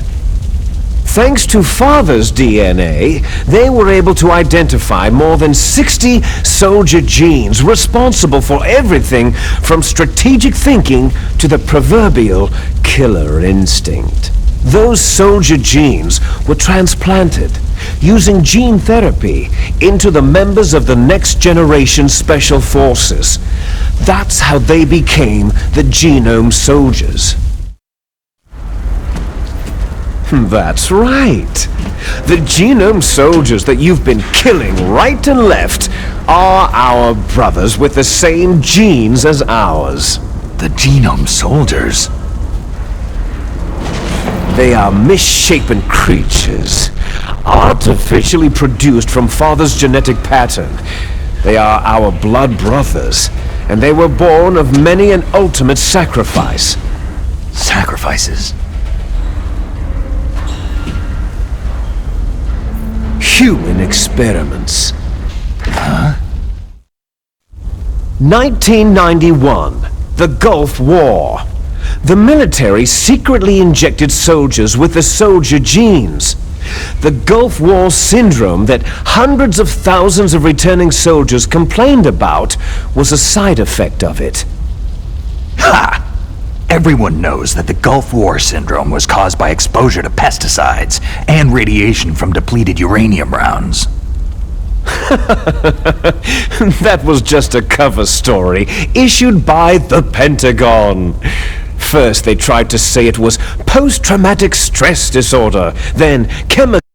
S6: Thanks to Father's DNA, they were able to identify more than 60 soldier genes responsible for everything from strategic thinking to the proverbial killer instinct. Those soldier genes were transplanted using gene therapy into the members of the next generation special forces. That's how they became the Genome Soldiers. That's right. The Genome Soldiers that you've been killing right and left are our brothers with the same genes as ours.
S2: The Genome Soldiers?
S6: They are misshapen creatures, artificially produced from Father's genetic pattern. They are our blood brothers, and they were born of many an ultimate sacrifice.
S2: Sacrifices?
S6: Human experiments.
S2: Huh?
S6: 1991, the Gulf War. The military secretly injected soldiers with the soldier genes. The Gulf War syndrome that hundreds of thousands of returning soldiers complained about was a side effect of it.
S2: Ha! Everyone knows that the Gulf War syndrome was caused by exposure to pesticides and radiation from depleted uranium rounds.
S6: That was just a cover story issued by the Pentagon. First, they tried to say it was post-traumatic stress disorder, then chemical,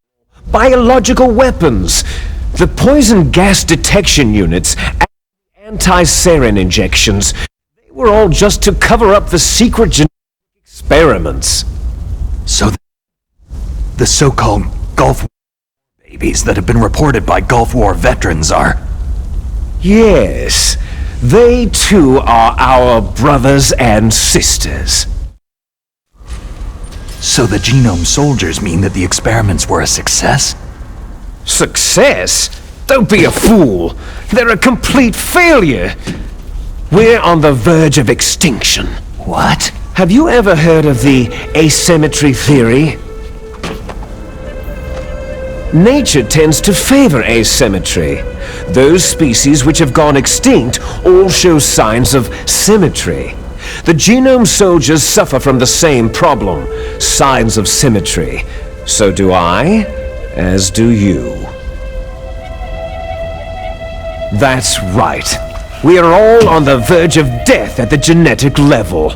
S6: biological weapons, the poison gas detection units, and anti-sarin injections. They were all just to cover up the secret genetic experiments.
S2: So the so-called Gulf War babies that have been reported by Gulf War veterans are...
S6: Yes. They too are our brothers and sisters.
S2: So the Genome Soldiers mean that the experiments were a success?
S6: Success? Don't be a fool. They're a complete failure. We're on the verge of extinction.
S2: What?
S6: Have you ever heard of the asymmetry theory? Nature tends to favor asymmetry. Those species which have gone extinct all show signs of symmetry. The Genome Soldiers suffer from the same problem, signs of symmetry. So do I, as do you. That's right. We are all on the verge of death at the genetic level.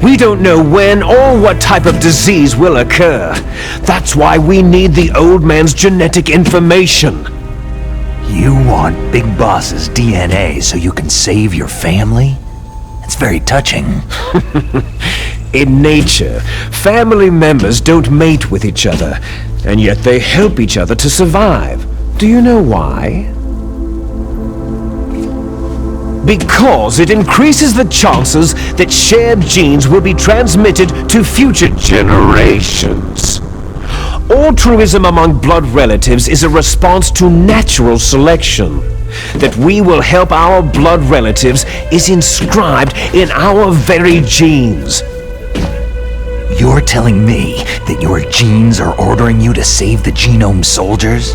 S6: We don't know when or what type of disease will occur. That's why we need the old man's genetic information.
S2: You want Big Boss's DNA so you can save your family? It's very touching.
S6: In nature, family members don't mate with each other, and yet they help each other to survive. Do you know why? Because it increases the chances that shared genes will be transmitted to future generations. Altruism among blood relatives is a response to natural selection. That we will help our blood relatives is inscribed in our very genes.
S2: You're telling me that your genes are ordering you to save the Genome Soldiers?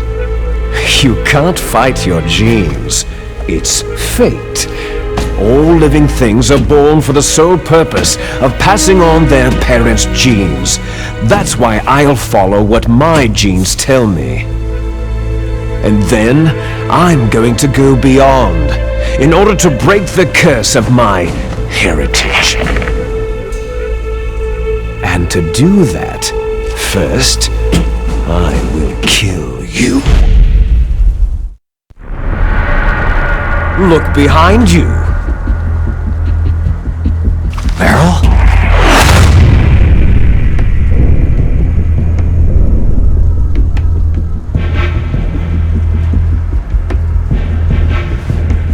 S6: You can't fight your genes. It's fate. All living things are born for the sole purpose of passing on their parents' genes. That's why I'll follow what my genes tell me. And then I'm going to go beyond in order to break the curse of my heritage. And to do that, first, I will kill you. Look behind you.
S2: Meryl?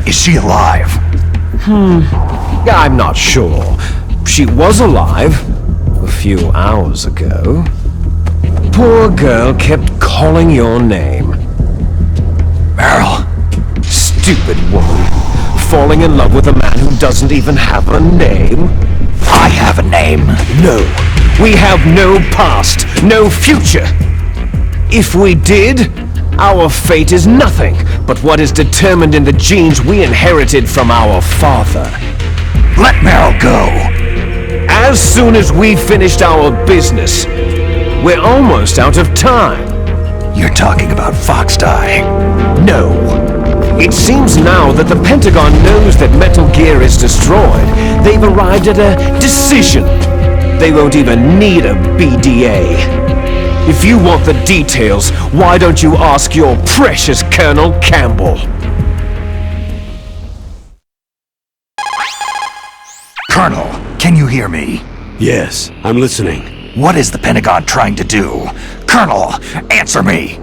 S2: Is she alive?
S6: I'm not sure. She was alive a few hours ago. Poor girl kept calling your name.
S2: Meryl.
S6: Stupid woman. Falling in love with a man who doesn't even have a name?
S2: I have a name.
S6: No. We have no past, no future. If we did, our fate is nothing but what is determined in the genes we inherited from our father.
S2: Let Meryl go.
S6: As soon as we finished our business, we're almost out of time.
S2: You're talking about Foxdie.
S6: No. It seems now that the Pentagon knows that Metal Gear is destroyed. They've arrived at a decision. They won't even need a BDA. If you want the details, why don't you ask your precious Colonel Campbell?
S2: Colonel, can you hear me?
S4: Yes, I'm listening.
S2: What is the Pentagon trying to do? Colonel, answer me!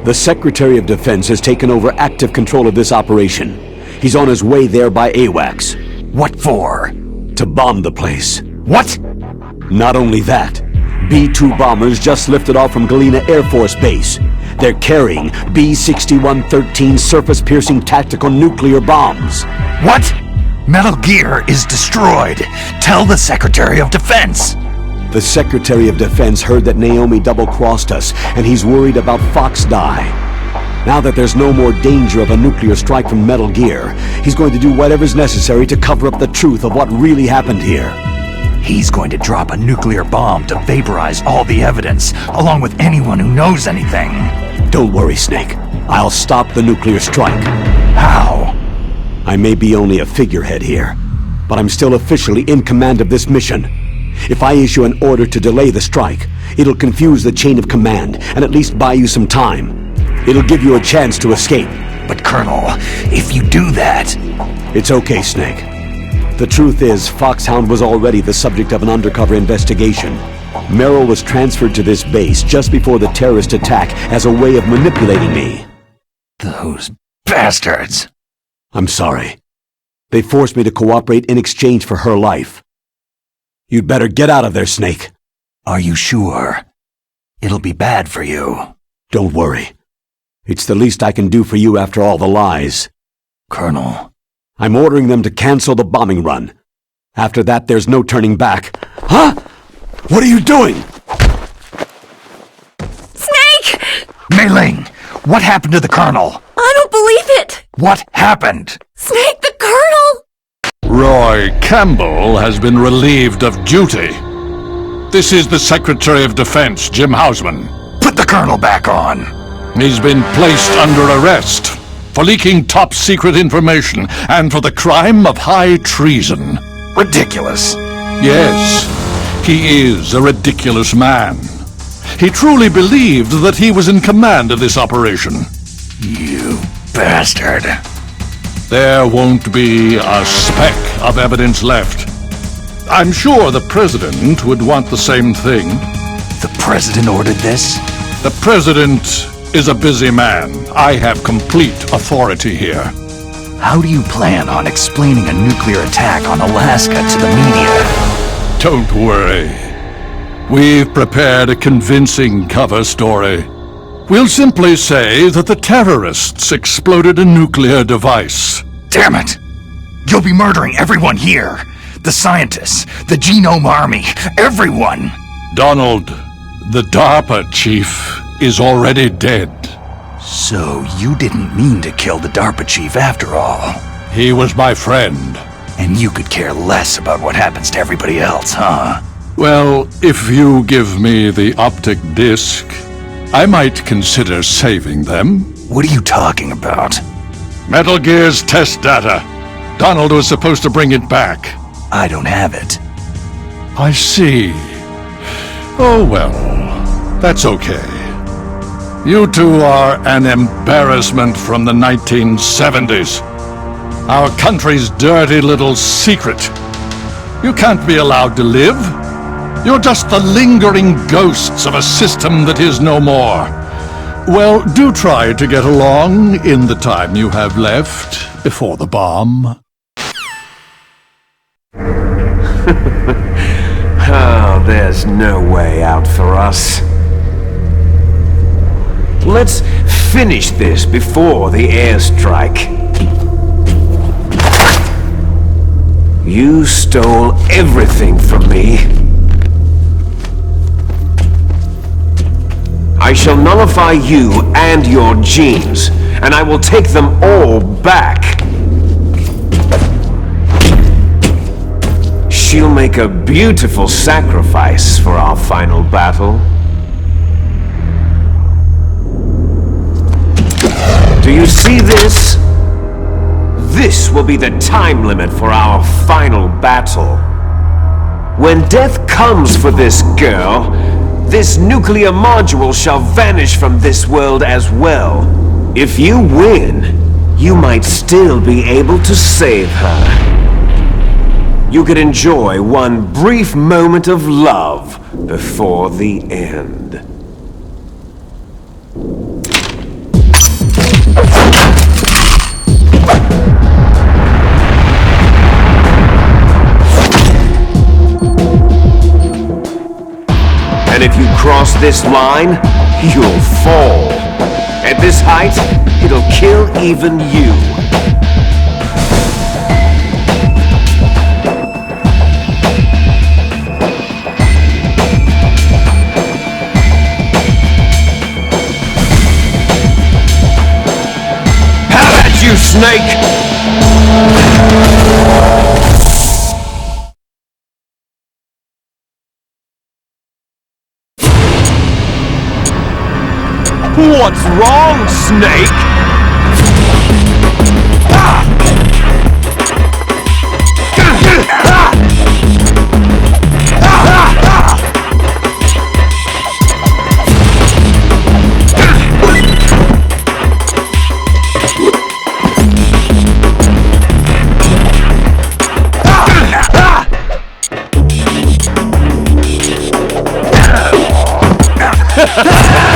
S4: The Secretary of Defense has taken over active control of this operation. He's on his way there by AWACS.
S2: What for?
S4: To bomb the place.
S2: What?
S4: Not only that, B-2 bombers just lifted off from Galena Air Force Base. They're carrying B-6113 surface-piercing tactical nuclear bombs.
S2: What? Metal Gear is destroyed. Tell the Secretary of Defense.
S4: The Secretary of Defense heard that Naomi double-crossed us, and he's worried about Foxdie. Now that there's no more danger of a nuclear strike from Metal Gear, he's going to do whatever's necessary to cover up the truth of what really happened here.
S2: He's going to drop a nuclear bomb to vaporize all the evidence, along with anyone who knows anything.
S4: Don't worry, Snake. I'll stop the nuclear strike.
S2: How?
S4: I may be only a figurehead here, but I'm still officially in command of this mission. If I issue an order to delay the strike, it'll confuse the chain of command and at least buy you some time. It'll give you a chance to escape.
S2: But Colonel, if you do that...
S4: It's okay, Snake. The truth is, Foxhound was already the subject of an undercover investigation. Meryl was transferred to this base just before the terrorist attack as a way of manipulating me.
S2: Those bastards!
S4: I'm sorry. They forced me to cooperate in exchange for her life. You'd better get out of there, Snake.
S2: Are you sure? It'll be bad for you.
S4: Don't worry. It's the least I can do for you after all the lies.
S2: Colonel.
S4: I'm ordering them to cancel the bombing run. After that, there's no turning back. Huh? What are you doing?
S3: Snake!
S2: Mei Ling, what happened to the Colonel?
S3: I don't believe it!
S2: What happened?
S3: Snake, the Colonel!
S11: Roy Campbell has been relieved of duty. This is the Secretary of Defense, Jim Hausman.
S2: Put the Colonel back on.
S11: He's been placed under arrest for leaking top-secret information and for the crime of high treason.
S2: Ridiculous.
S11: Yes, he is a ridiculous man. He truly believed that he was in command of this operation.
S2: You bastard.
S11: There won't be a speck of evidence left. I'm sure the President would want the same thing.
S2: The President ordered this?
S11: The President is a busy man. I have complete authority here.
S2: How do you plan on explaining a nuclear attack on Alaska to the media?
S11: Don't worry. We've prepared a convincing cover story. We'll simply say that the terrorists exploded a nuclear device.
S2: Damn it! You'll be murdering everyone here. The scientists, the Genome Army, everyone!
S11: Donald, the DARPA chief, is already dead.
S2: So you didn't mean to kill the DARPA chief after all?
S11: He was my friend.
S2: And you could care less about what happens to everybody else, huh?
S11: Well, if you give me the optic disc, I might consider saving them.
S2: What are you talking about?
S11: Metal Gear's test data. Donald was supposed to bring it back.
S2: I don't have it.
S11: I see. Oh well, that's okay. You two are an embarrassment from the 1970s. Our country's dirty little secret. You can't be allowed to live. You're just the lingering ghosts of a system that is no more. Well, do try to get along in the time you have left before the bomb.
S6: Oh, there's no way out for us. Let's finish this before the airstrike. You stole everything from me. I shall nullify you and your genes, and I will take them all back. She'll make a beautiful sacrifice for our final battle. Do you see this? This will be the time limit for our final battle. When death comes for this girl, this nuclear module shall vanish from this world as well. If you win, you might still be able to save her. You could enjoy one brief moment of love before the end. And if you cross this line, you'll fall. At this height, it'll kill even you. Have at you, Snake! What's wrong, Snake? Ha